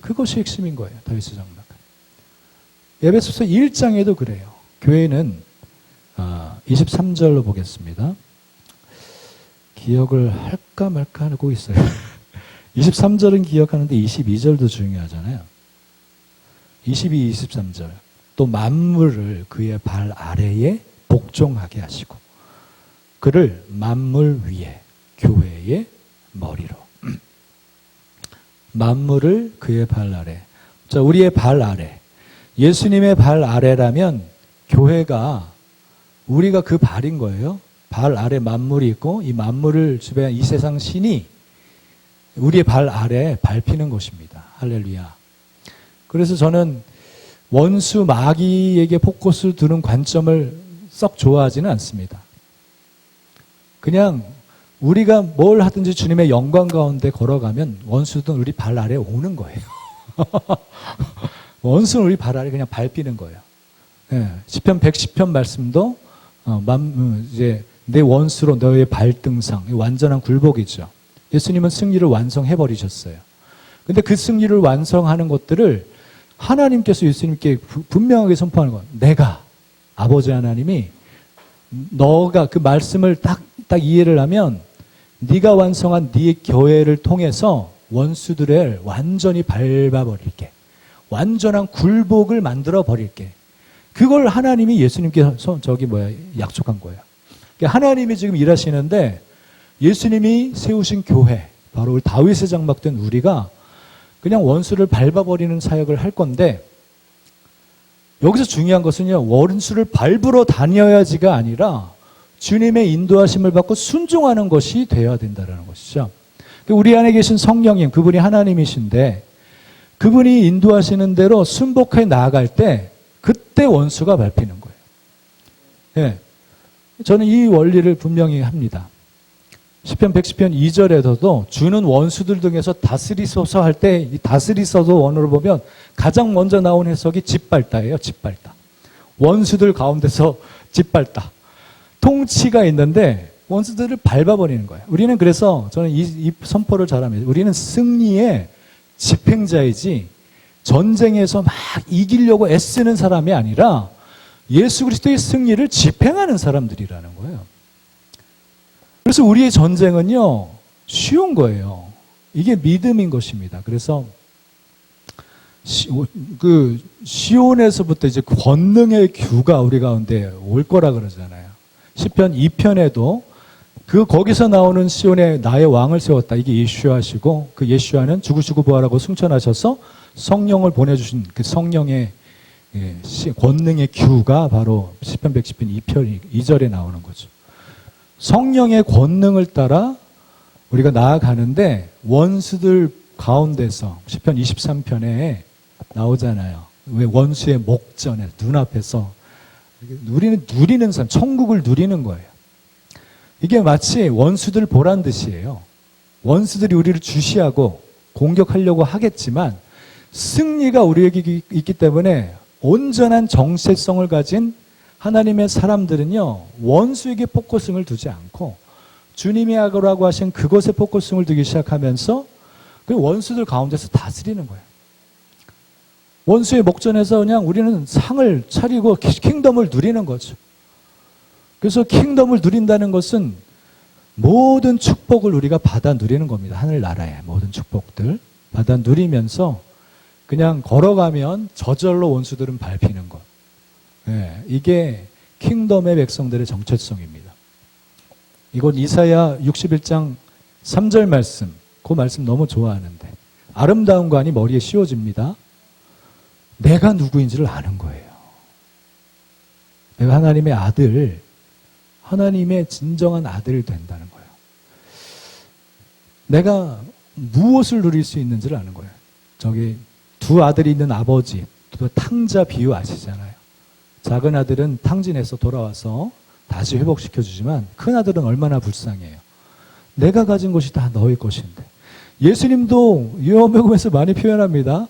그것이 핵심인 거예요. 다윗의 장막. 에베소서 1장에도 그래요. 교회는 23절로 보겠습니다. 기억을 할까 말까 하고 있어요. 23절은 기억하는데 22절도 중요하잖아요. 22, 23절. 또 만물을 그의 발 아래에 복종하게 하시고 그를 만물 위에 교회의 머리로. 만물을 그의 발 아래. 자, 우리의 발 아래. 예수님의 발 아래라면 교회가 우리가 그 발인 거예요. 발 아래 만물이 있고 이 만물을 지배한 이 세상 신이 우리의 발 아래에 밟히는 것입니다. 할렐루야. 그래서 저는 원수 마귀에게 포커스를 두는 관점을 썩 좋아하지는 않습니다. 그냥 우리가 뭘 하든지 주님의 영광 가운데 걸어가면 원수든 우리 발 아래에 오는 거예요. 원수는 우리 발 아래 그냥 밟히는 거예요. 네, 시편 110편 말씀도 이제 내 원수로 너의 발등상, 완전한 굴복이죠. 예수님은 승리를 완성해 버리셨어요. 근데 그 승리를 완성하는 것들을 하나님께서 예수님께 분명하게 선포하는 거예요. 내가 아버지 하나님이 너가 그 말씀을 딱 이해를 하면 네가 완성한 네 교회를 통해서 원수들을 완전히 밟아버릴게. 완전한 굴복을 만들어 버릴게. 그걸 하나님이 예수님께 약속한 거예요. 그러니까 하나님이 지금 일하시는데 예수님이 세우신 교회, 바로 우리 다윗의 장막된 우리가 그냥 원수를 밟아버리는 사역을 할 건데 여기서 중요한 것은요. 원수를 밟으러 다녀야지가 아니라 주님의 인도하심을 받고 순종하는 것이 되어야 된다는 것이죠. 우리 안에 계신 성령님, 그분이 하나님이신데 그분이 인도하시는 대로 순복해 나아갈 때 그때 원수가 밟히는 거예요. 예. 저는 이 원리를 분명히 합니다. 시편 110편 2절에서도 주는 원수들 등에서 다스리소서 할 때 이 다스리소서 원어로 보면 가장 먼저 나온 해석이 짓밟다예요. 짓밟다. 원수들 가운데서 짓밟다. 통치가 있는데 원수들을 밟아버리는 거예요. 우리는 그래서 저는 이 선포를 잘합니다. 우리는 승리의 집행자이지 전쟁에서 막 이기려고 애쓰는 사람이 아니라 예수 그리스도의 승리를 집행하는 사람들이라는 거예요. 그래서 우리의 전쟁은요, 쉬운 거예요. 이게 믿음인 것입니다. 그래서 시온에서부터 이제 권능의 규가 우리 가운데 올 거라 그러잖아요. 시편 2편에도 거기서 나오는 시온에 나의 왕을 세웠다. 이게 예슈아시고, 그 예슈아는 죽으시고 부활하고 승천하셔서 성령을 보내주신 그 성령의 권능의 규가 바로 시편 110편 2절에 나오는 거죠. 성령의 권능을 따라 우리가 나아가는데 원수들 가운데서 시편 23편에 나오잖아요. 왜 원수의 목전에 눈앞에서 우리는 누리는 삶, 천국을 누리는 거예요. 이게 마치 원수들 보란 듯이에요. 원수들이 우리를 주시하고 공격하려고 하겠지만 승리가 우리에게 있기 때문에 온전한 정체성을 가진 하나님의 사람들은요, 원수에게 포커싱을 두지 않고 주님이 하라고 하신 그것에 포커싱을 두기 시작하면서 그 원수들 가운데서 다스리는 거예요. 원수의 목전에서 그냥 우리는 상을 차리고 킹덤을 누리는 거죠. 그래서 킹덤을 누린다는 것은 모든 축복을 우리가 받아 누리는 겁니다. 하늘나라의 모든 축복들 받아 누리면서 그냥 걸어가면 저절로 원수들은 밟히는 것. 이게 킹덤의 백성들의 정체성입니다. 이건 이사야 61장 3절 말씀, 그 말씀 너무 좋아하는데 아름다운 관이 머리에 씌워집니다. 내가 누구인지를 아는 거예요. 내가 하나님의 아들, 하나님의 진정한 아들이 된다는 거예요. 내가 무엇을 누릴 수 있는지를 아는 거예요. 저기 두 아들이 있는 아버지, 또 탕자 비유 아시잖아요. 작은 아들은 탕진해서 돌아와서 다시 회복시켜주지만 큰 아들은 얼마나 불쌍해요. 내가 가진 것이 다 너의 것인데. 예수님도 요한복음에서 많이 표현합니다.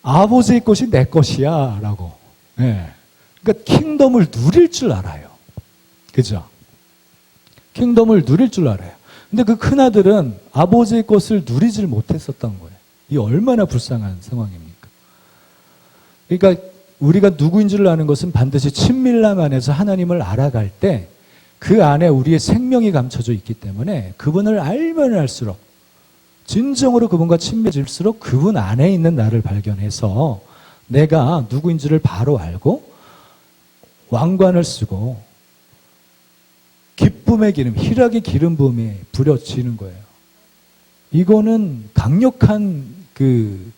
아버지의 것이 내 것이야 라고. 그러니까 킹덤을 누릴 줄 알아요. 그죠? 킹덤을 누릴 줄 알아요. 근데 그 큰아들은 아버지의 것을 누리질 못했었던 거예요. 이 얼마나 불쌍한 상황입니까? 그러니까 우리가 누구인지를 아는 것은 반드시 친밀함 안에서 하나님을 알아갈 때 그 안에 우리의 생명이 감춰져 있기 때문에 그분을 알면 알수록 진정으로 그분과 친밀해질수록 그분 안에 있는 나를 발견해서 내가 누구인지를 바로 알고 왕관을 쓰고 기쁨의 기름, 희락의 기름 부음이 부려지는 거예요. 이거는 강력한 그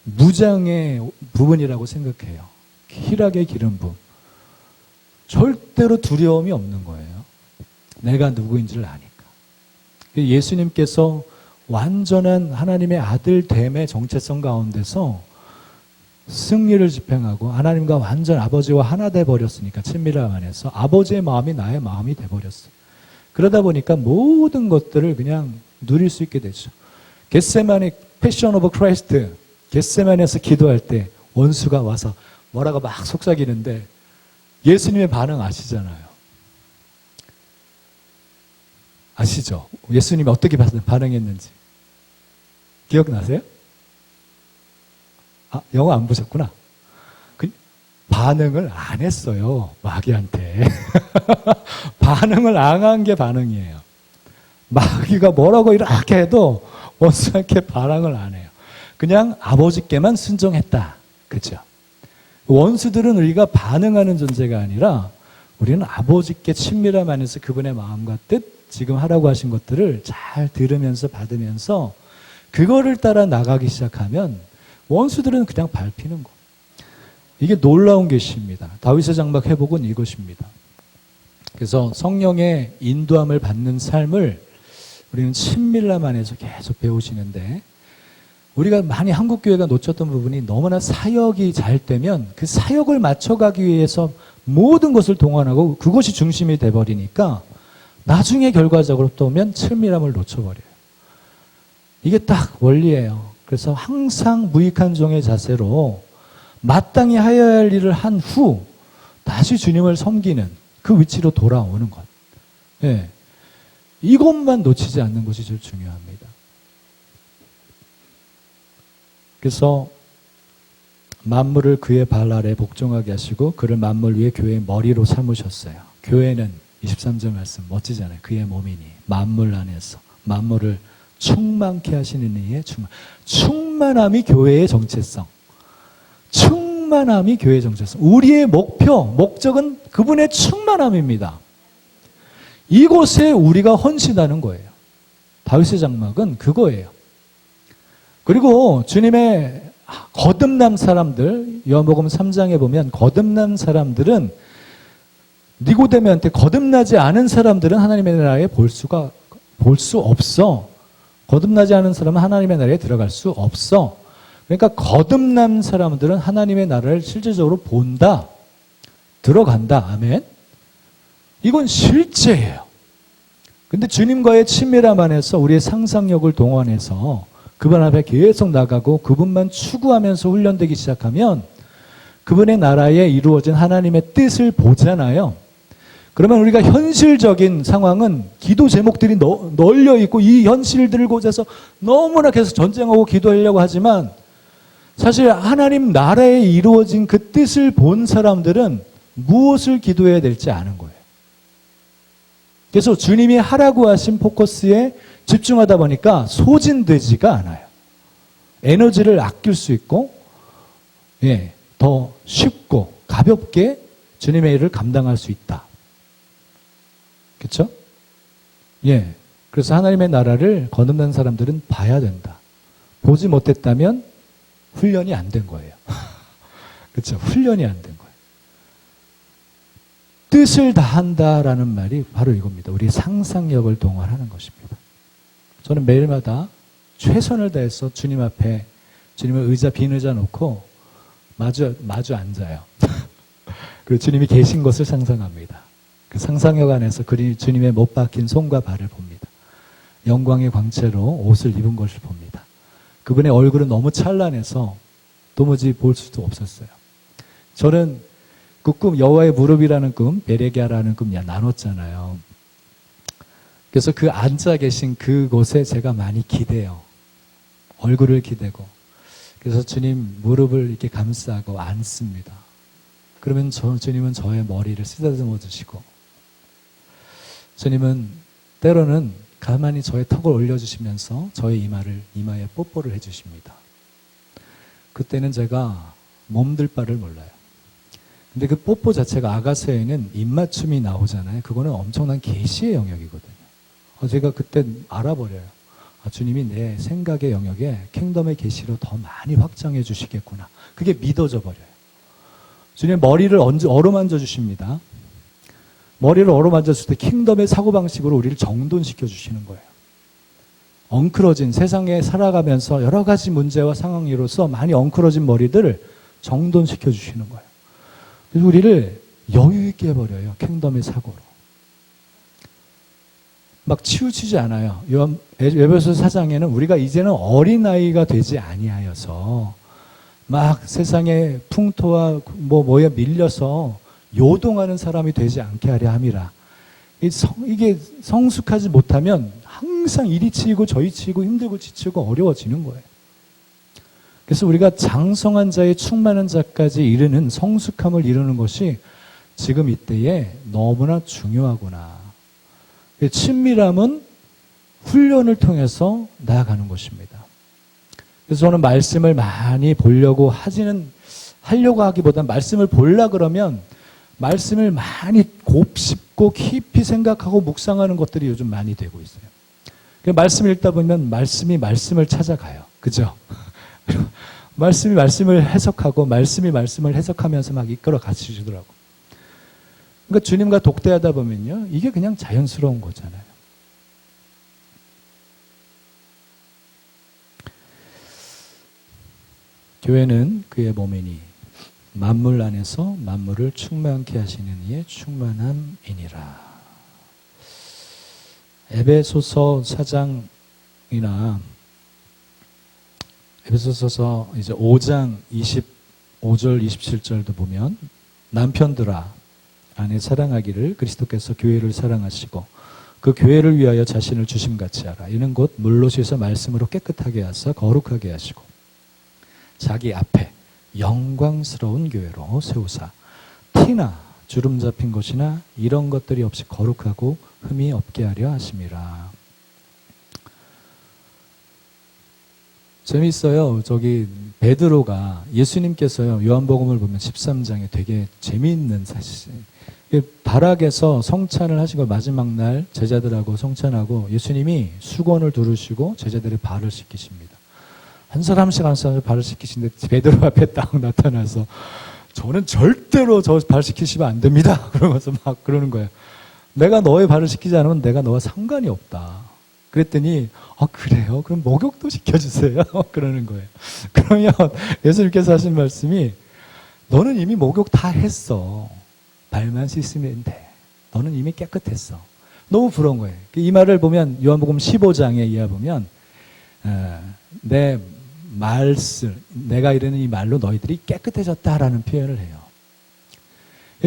무장의 부분이라고 생각해요. 희락의 기름 부음. 절대로 두려움이 없는 거예요. 내가 누구인지를 아니까. 예수님께서 완전한 하나님의 아들됨의 정체성 가운데서 승리를 집행하고 하나님과 완전 아버지와 하나 돼버렸으니까 친밀함 안에서 아버지의 마음이 나의 마음이 돼버렸어요. 그러다 보니까 모든 것들을 그냥 누릴 수 있게 되죠. 겟세마니 패션 오브 크라이스트, 겟세마니에서 기도할 때 원수가 와서 뭐라고 막 속삭이는데 예수님의 반응 아시잖아요. 아시죠? 예수님이 어떻게 반응했는지 기억나세요? 영화 안 보셨구나. 반응을 안 했어요. 마귀한테. 반응을 안 한 게 반응이에요. 마귀가 뭐라고 이렇게 해도 원수한테 반응을 안 해요. 그냥 아버지께만 순종했다. 그죠? 원수들은 우리가 반응하는 존재가 아니라 우리는 아버지께 친밀함 안에서 그분의 마음과 뜻, 지금 하라고 하신 것들을 잘 들으면서 받으면서 그거를 따라 나가기 시작하면 원수들은 그냥 밟히는 거. 이게 놀라운 계시입니다. 다윗의 장막 회복은 이것입니다. 그래서 성령의 인도함을 받는 삶을 우리는 친밀함 안에서 계속 배우시는데 우리가 많이 한국교회가 놓쳤던 부분이 너무나 사역이 잘 되면 그 사역을 맞춰가기 위해서 모든 것을 동원하고 그것이 중심이 돼버리니까 나중에 결과적으로 또 오면 친밀함을 놓쳐버려요. 이게 딱 원리예요. 그래서 항상 무익한 종의 자세로 마땅히 하여야 할 일을 한 후 다시 주님을 섬기는 그 위치로 돌아오는 것. 이것만 놓치지 않는 것이 제일 중요합니다. 그래서 만물을 그의 발 아래 복종하게 하시고 그를 만물 위에 교회의 머리로 삼으셨어요. 교회는 23절 말씀 멋지잖아요. 그의 몸이니 만물 안에서 만물을 충만케 하시는 이의 충만함이 교회의 정체성. 충만함이 교회의 정체성. 우리의 목표, 목적은 그분의 충만함입니다. 이곳에 우리가 헌신하는 거예요. 다윗의 장막은 그거예요. 그리고 주님의 거듭난 사람들, 요한복음 3장에 보면 거듭난 사람들은 니고데모한테 거듭나지 않은 사람들은 하나님의 나라에 볼 수 없어. 거듭나지 않은 사람은 하나님의 나라에 들어갈 수 없어. 그러니까 거듭난 사람들은 하나님의 나라를 실질적으로 본다. 들어간다. 아멘. 이건 실제예요. 근데 주님과의 친밀함 안에서 우리의 상상력을 동원해서 그분 앞에 계속 나가고 그분만 추구하면서 훈련되기 시작하면 그분의 나라에 이루어진 하나님의 뜻을 보잖아요. 그러면 우리가 현실적인 상황은 기도 제목들이 널려 있고 이 현실들을 고져서 너무나 계속 전쟁하고 기도하려고 하지만 사실 하나님 나라에 이루어진 그 뜻을 본 사람들은 무엇을 기도해야 될지 아는 거예요. 그래서 주님이 하라고 하신 포커스에 집중하다 보니까 소진되지가 않아요. 에너지를 아낄 수 있고 더 쉽고 가볍게 주님의 일을 감당할 수 있다. 그렇죠? 그래서 하나님의 나라를 거듭난 사람들은 봐야 된다. 보지 못했다면 훈련이 안 된 거예요. 그렇죠? 훈련이 안 된 거예요. 뜻을 다한다라는 말이 바로 이겁니다. 우리 상상력을 동원하는 것입니다. 저는 매일마다 최선을 다해서 주님 앞에 주님의 의자 빈 의자 놓고 마주 앉아요. 그리고 주님이 계신 것을 상상합니다. 그 상상력 안에서 주님의 못 박힌 손과 발을 봅니다. 영광의 광채로 옷을 입은 것을 봅니다. 그분의 얼굴은 너무 찬란해서 도무지 볼 수도 없었어요. 저는 그 꿈, 여호와의 무릎이라는 꿈, 베레게라는 꿈 나눴잖아요. 그래서 그 앉아 계신 그곳에 제가 많이 기대요. 얼굴을 기대고. 그래서 주님 무릎을 이렇게 감싸고 앉습니다. 그러면 주님은 저의 머리를 쓰다듬어 주시고, 주님은 때로는 가만히 저의 턱을 올려주시면서 저의 이마에 뽀뽀를 해주십니다. 그때는 제가 몸둘 바를 몰라요. 근데 그 뽀뽀 자체가 아가서에는 입맞춤이 나오잖아요. 그거는 엄청난 계시의 영역이거든요. 제가 그때 알아버려요. 주님이 내 생각의 영역에 킹덤의 계시로 더 많이 확장해 주시겠구나. 그게 믿어져 버려요. 주님 머리를 어루만져 주십니다. 머리를 어루만졌을 때 킹덤의 사고방식으로 우리를 정돈시켜 주시는 거예요. 엉클어진 세상에 살아가면서 여러 가지 문제와 상황으로서 많이 엉클어진 머리들을 정돈시켜 주시는 거예요. 그래서 우리를 여유 있게 해버려요. 킹덤의 사고로. 막 치우치지 않아요. 에베소 4장에는 우리가 이제는 어린아이가 되지 아니하여서 막 세상의 풍토와 뭐에 밀려서 요동하는 사람이 되지 않게 하려 함이라. 이게 성숙하지 못하면 항상 이리 치이고 저리 치이고 힘들고 지치고 어려워지는 거예요. 그래서 우리가 장성한 자의 충만한 자까지 이르는 성숙함을 이루는 것이 지금 이때에 너무나 중요하구나. 친밀함은 훈련을 통해서 나아가는 것입니다. 그래서 저는 말씀을 많이 보려고 하려고 하기보다는 말씀을 보려 그러면 말씀을 많이 곱씹고 깊이 생각하고 묵상하는 것들이 요즘 많이 되고 있어요. 말씀을 읽다 보면 말씀이 말씀을 찾아가요. 그죠? 말씀이 말씀을 해석하고 말씀이 말씀을 해석하면서 막 이끌어 가시더라고요. 그러니까 주님과 독대하다 보면요, 이게 그냥 자연스러운 거잖아요. 교회는 그의 몸이니 만물 안에서 만물을 충만케 하시는 이의 충만함이니라. 에베소서 4장이나 에베소서 이제 5장 25절 27절도 보면 남편들아 아내 사랑하기를 그리스도께서 교회를 사랑하시고 그 교회를 위하여 자신을 주심같이 하라. 이는 곧 물로 씻어 말씀으로 깨끗하게 하사 거룩하게 하시고 자기 앞에 영광스러운 교회로 세우사 티나 주름 잡힌 것이나 이런 것들이 없이 거룩하고 흠이 없게 하려 하심이라. 재미있어요. 베드로가 예수님께서요, 요한복음을 보면 13장에 되게 재미있는 사실, 바락에서 성찬을 하신 걸 마지막 날 제자들하고 성찬하고 예수님이 수건을 두르시고 제자들의 발을 씻기십니다. 한 사람씩 한 사람씩 발을 씻기시는데 베드로 앞에 딱 나타나서 저는 절대로 저 발 씻기시면 안 됩니다. 그러면서 막 그러는 거예요. 내가 너의 발을 씻기지 않으면 내가 너와 상관이 없다. 그랬더니 그래요? 그럼 목욕도 시켜주세요. 그러는 거예요. 그러면 예수님께서 하신 말씀이 너는 이미 목욕 다 했어. 발만 씻으면 돼. 너는 이미 깨끗했어. 너무 부러운 거예요. 이 말을 보면 요한복음 15장에 이하 보면 내 말씀, 내가 이르는 이 말로 너희들이 깨끗해졌다라는 표현을 해요.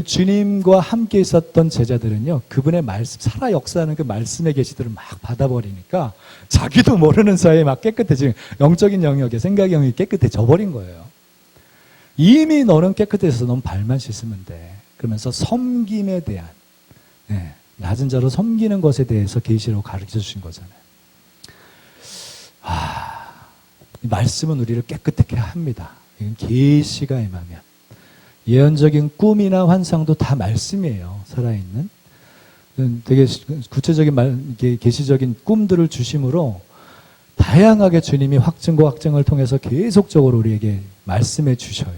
주님과 함께 있었던 제자들은요, 그분의 말씀, 살아 역사하는 그 말씀의 계시들을 막 받아버리니까 자기도 모르는 사이에 막 깨끗해지는, 영적인 영역에 생각 영역이 깨끗해져 버린 거예요. 이미 너는 깨끗해서 넌 발만 씻으면 돼. 그러면서 섬김에 대한, 낮은 자로 섬기는 것에 대해서 계시로 가르쳐 주신 거잖아요. 이 말씀은 우리를 깨끗하게 합니다. 이건 계시가 임하면. 예언적인 꿈이나 환상도 다 말씀이에요. 살아있는. 되게 구체적인 계시적인 꿈들을 주심으로 다양하게 주님이 확증과 확증을 통해서 계속적으로 우리에게 말씀해 주셔요.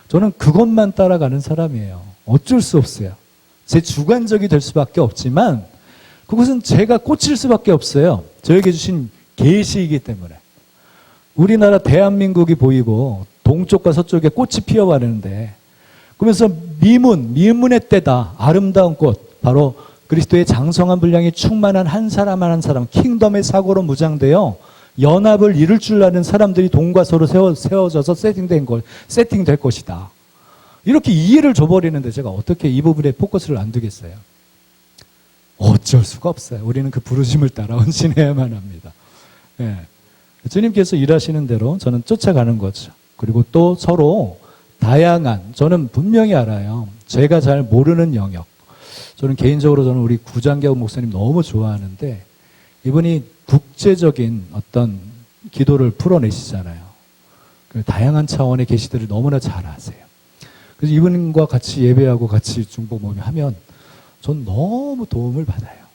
저는 그것만 따라가는 사람이에요. 어쩔 수 없어요. 제 주관적이 될 수밖에 없지만 그것은 제가 꽂힐 수밖에 없어요. 저에게 주신 계시이기 때문에. 우리나라 대한민국이 보이고 동쪽과 서쪽에 꽃이 피어가는데 그러면서 미문의 때다. 아름다운 꽃. 바로 그리스도의 장성한 분량이 충만한 한 사람 한 사람, 킹덤의 사고로 무장되어 연합을 이룰 줄 아는 사람들이 동과 서로 세워져서 세팅될 것이다. 이렇게 이해를 줘버리는데 제가 어떻게 이 부분에 포커스를 안 두겠어요? 어쩔 수가 없어요. 우리는 그 부르심을 따라 헌신해야만 합니다. 주님께서 일하시는 대로 저는 쫓아가는 거죠. 그리고 또 서로 다양한, 저는 분명히 알아요. 제가 잘 모르는 영역. 저는 개인적으로 저는 우리 구장경 목사님 너무 좋아하는데 이분이 국제적인 어떤 기도를 풀어내시잖아요. 그 다양한 차원의 계시들을 너무나 잘 아세요. 그래서 이분과 같이 예배하고 같이 중보 모임하면 전 너무 도움을 받아요.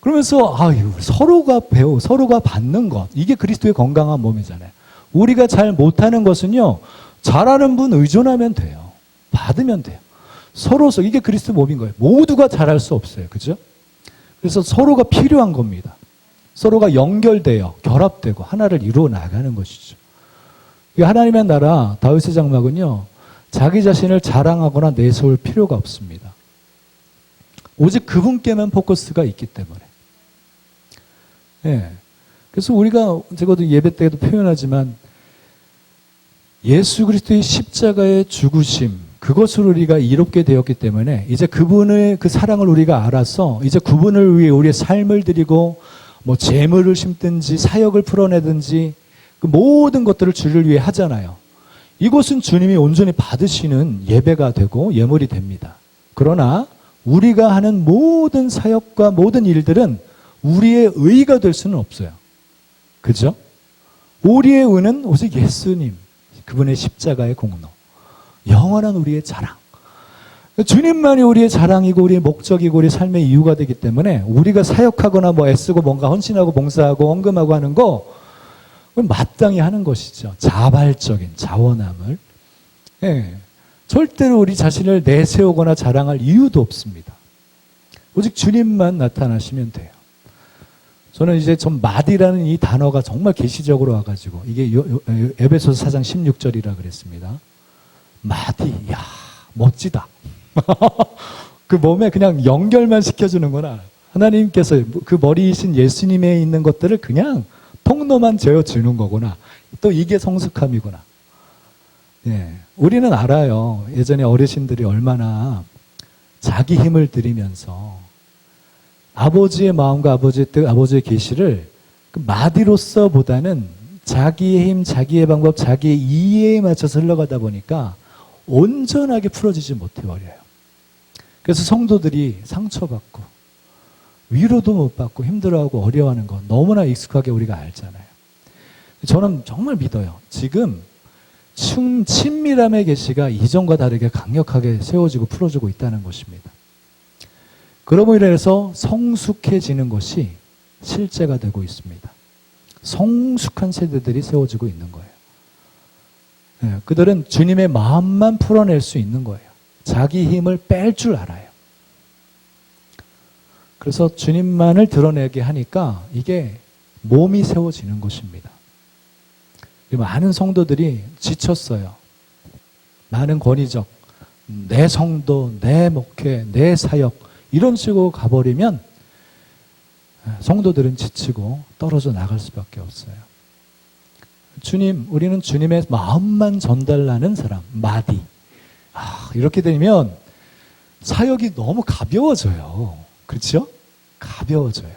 그러면서 서로가 서로가 받는 것, 이게 그리스도의 건강한 몸이잖아요. 우리가 잘 못하는 것은요, 잘하는 분 의존하면 돼요. 받으면 돼요. 서로서 이게 그리스도 몸인 거예요. 모두가 잘할 수 없어요. 그죠? 그래서 서로가 필요한 겁니다. 서로가 연결되어 결합되고 하나를 이루어 나가는 것이죠. 하나님의 나라 다윗의 장막은요, 자기 자신을 자랑하거나 내세울 필요가 없습니다. 오직 그분께만 포커스가 있기 때문에. 그래서 우리가 제가도 예배 때에도 표현하지만 예수 그리스도의 십자가의 죽으심, 그것으로 우리가 이롭게 되었기 때문에 이제 그분의 그 사랑을 우리가 알아서 이제 그분을 위해 우리의 삶을 드리고 뭐 재물을 심든지 사역을 풀어내든지 그 모든 것들을 주를 위해 하잖아요. 이것은 주님이 온전히 받으시는 예배가 되고 예물이 됩니다. 그러나 우리가 하는 모든 사역과 모든 일들은 우리의 의가 될 수는 없어요. 그죠? 우리의 의는 오직 예수님, 그분의 십자가의 공로, 영원한 우리의 자랑. 주님만이 우리의 자랑이고 우리의 목적이고 우리의 삶의 이유가 되기 때문에 우리가 사역하거나 뭐 애쓰고 뭔가 헌신하고 봉사하고 헌금하고 하는 거 그건 마땅히 하는 것이죠. 자발적인 자원함을. 절대로 우리 자신을 내세우거나 자랑할 이유도 없습니다. 오직 주님만 나타나시면 돼요. 저는 이제 좀 마디라는 이 단어가 정말 계시적으로 와가지고 이게 에베소서 4장 16절이라 그랬습니다. 마디, 야 멋지다. 그 몸에 그냥 연결만 시켜주는구나. 하나님께서 그 머리이신 예수님에 있는 것들을 그냥 통로만 재어주는 거구나. 또 이게 성숙함이구나. 우리는 알아요. 예전에 어르신들이 얼마나 자기 힘을 들이면서 아버지의 마음과 아버지의 뜻, 아버지의 계시를 그 마디로서 보다는 자기의 힘, 자기의 방법, 자기의 이해에 맞춰서 흘러가다 보니까 온전하게 풀어지지 못해버려요. 그래서 성도들이 상처받고 위로도 못 받고 힘들어하고 어려워하는 거 너무나 익숙하게 우리가 알잖아요. 저는 정말 믿어요. 지금 친밀함의 계시가 이전과 다르게 강력하게 세워지고 풀어지고 있다는 것입니다. 그러므로 인해서 성숙해지는 것이 실제가 되고 있습니다. 성숙한 세대들이 세워지고 있는 거예요. 네, 그들은 주님의 마음만 풀어낼 수 있는 거예요. 자기 힘을 뺄 줄 알아요. 그래서 주님만을 드러내게 하니까 이게 몸이 세워지는 것입니다. 많은 성도들이 지쳤어요. 많은 권위적, 내 성도, 내 목회, 내 사역 이런 식으로 가버리면 성도들은 지치고 떨어져 나갈 수밖에 없어요. 우리는 주님의 마음만 전달하는 사람, 마디. 이렇게 되면 사역이 너무 가벼워져요. 그렇죠? 가벼워져요.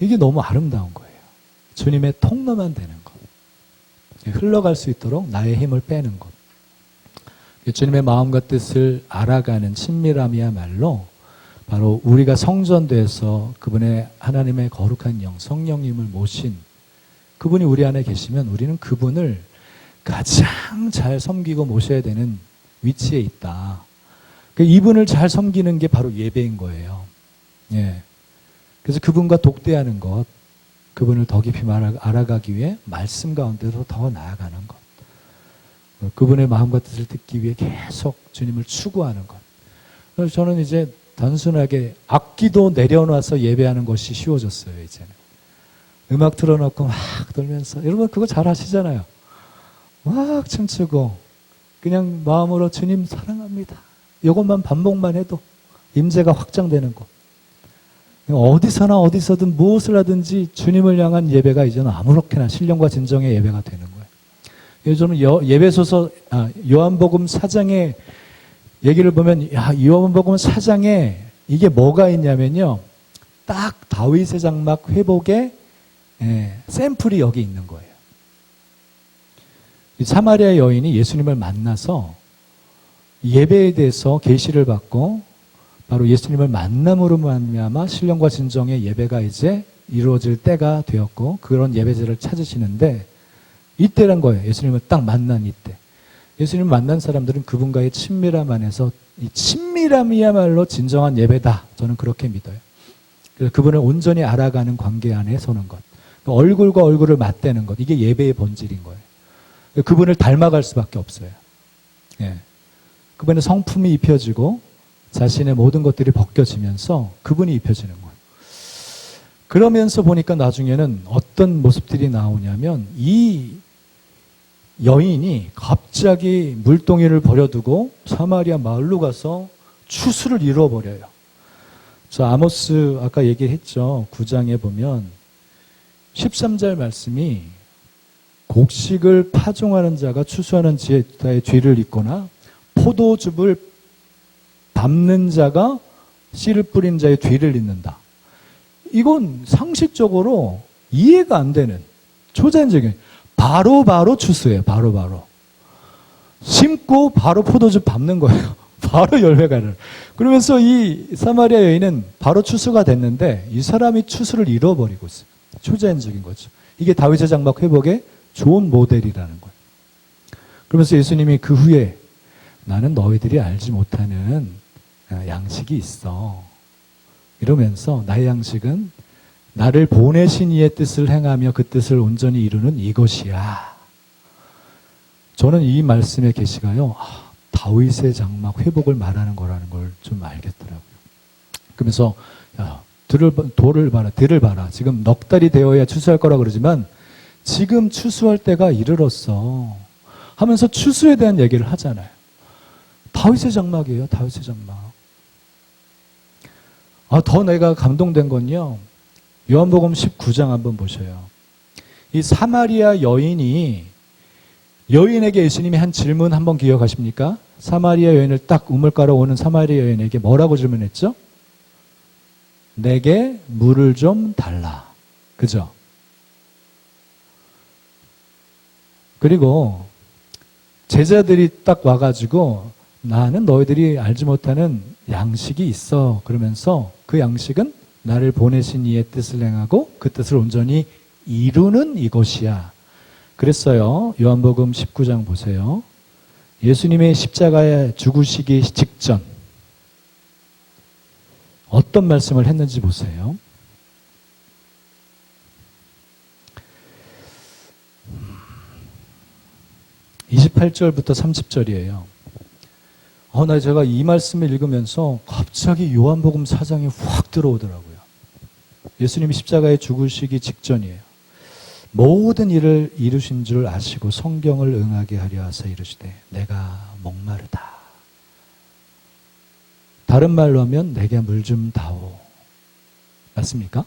이게 너무 아름다운 거예요. 주님의 통로만 되는 것. 흘러갈 수 있도록 나의 힘을 빼는 것. 주님의 마음과 뜻을 알아가는 친밀함이야말로 바로 우리가 성전돼서 그분의 하나님의 거룩한 영, 성령님을 모신 그분이 우리 안에 계시면 우리는 그분을 가장 잘 섬기고 모셔야 되는 위치에 있다. 이분을 잘 섬기는 게 바로 예배인 거예요. 예. 그래서 그분과 독대하는 것, 그분을 더 깊이 알아가기 위해 말씀 가운데서 더 나아가는 것, 그분의 마음과 뜻을 듣기 위해 계속 주님을 추구하는 것. 그래서 저는 이제 단순하게 악기도 내려놔서 예배하는 것이 쉬워졌어요. 이제는 음악 틀어놓고 막 돌면서, 여러분 그거 잘 하시잖아요. 막 춤추고 그냥 마음으로 주님 사랑합니다. 이것만 반복만 해도 임재가 확장되는 것. 어디서나 어디서든 무엇을 하든지 주님을 향한 예배가 이제는 아무렇게나 신령과 진정의 예배가 되는 거예요. 저는 예배소서 요한복음 4장의 얘기를 보면 요한복음 4장에 이게 뭐가 있냐면요, 딱 다윗의 장막 회복의 샘플이 여기 있는 거예요. 이 사마리아 여인이 예수님을 만나서 예배에 대해서 계시를 받고 바로 예수님을 만남으로 말미암아 신령과 진정의 예배가 이제 이루어질 때가 되었고 그런 예배제를 찾으시는데 이때란 거예요. 예수님을 딱 만난 이때. 예수님을 만난 사람들은 그분과의 친밀함 안에서 이 친밀함이야말로 진정한 예배다. 저는 그렇게 믿어요. 그래서 그분을 온전히 알아가는 관계 안에 서는 것. 얼굴과 얼굴을 맞대는 것. 이게 예배의 본질인 거예요. 그분을 닮아갈 수밖에 없어요. 예. 그분의 성품이 입혀지고 자신의 모든 것들이 벗겨지면서 그분이 입혀지는 거예요. 그러면서 보니까 나중에는 어떤 모습들이 나오냐면 이 여인이 갑자기 물동이를 버려두고 사마리아 마을로 가서 추수를 이루어버려요. 저 아모스 아까 얘기했죠. 9장에 보면 13절 말씀이 곡식을 파종하는 자가 추수하는 자의 뒤를 잇거나 포도즙을 밟는 자가 씨를 뿌린 자의 뒤를 잇는다. 이건 상식적으로 이해가 안 되는 초자연적인 바로 추수예요. 바로 심고 바로 포도즙 밟는 거예요. 바로 열매가 나. 그러면서 이 사마리아 여인은 바로 추수가 됐는데 이 사람이 추수를 잃어버리고 있어요. 초자연적인 거죠. 이게 다윗의 장막 회복의 좋은 모델이라는 거예요. 그러면서 예수님이 그 후에 나는 너희들이 알지 못하는 양식이 있어. 이러면서 나의 양식은 나를 보내신 이의 뜻을 행하며 그 뜻을 온전히 이루는 이것이야. 저는 이 말씀의 계시가요, 다윗의 장막 회복을 말하는 거라는 걸 좀 알겠더라고요. 그러면서 들을 봐라. 지금 넉 달이 되어야 추수할 거라 그러지만 지금 추수할 때가 이르렀어 하면서 추수에 대한 얘기를 하잖아요. 다윗의 장막이에요. 다윗의 장막. 더 내가 감동된 건요, 요한복음 19장 한번 보셔요. 이 사마리아 여인에게 예수님이 한 질문 한번 기억하십니까? 사마리아 여인을 딱 우물가로 오는 사마리아 여인에게 뭐라고 질문했죠? 내게 물을 좀 달라. 그죠? 그리고 제자들이 딱 와가지고 나는 너희들이 알지 못하는 양식이 있어. 그러면서 그 양식은 나를 보내신 이의 뜻을 행하고 그 뜻을 온전히 이루는 이것이야. 그랬어요. 요한복음 19장 보세요. 예수님의 십자가에 죽으시기 직전 어떤 말씀을 했는지 보세요. 28절부터 30절이에요. 제가 이 말씀을 읽으면서 갑자기 요한복음 4장이 확 들어오더라고요. 예수님이 십자가에 죽으시기 직전이에요. 모든 일을 이루신 줄 아시고 성경을 응하게 하려 하사 이르시되 내가 목마르다. 다른 말로 하면 내게 물 좀 다오. 맞습니까?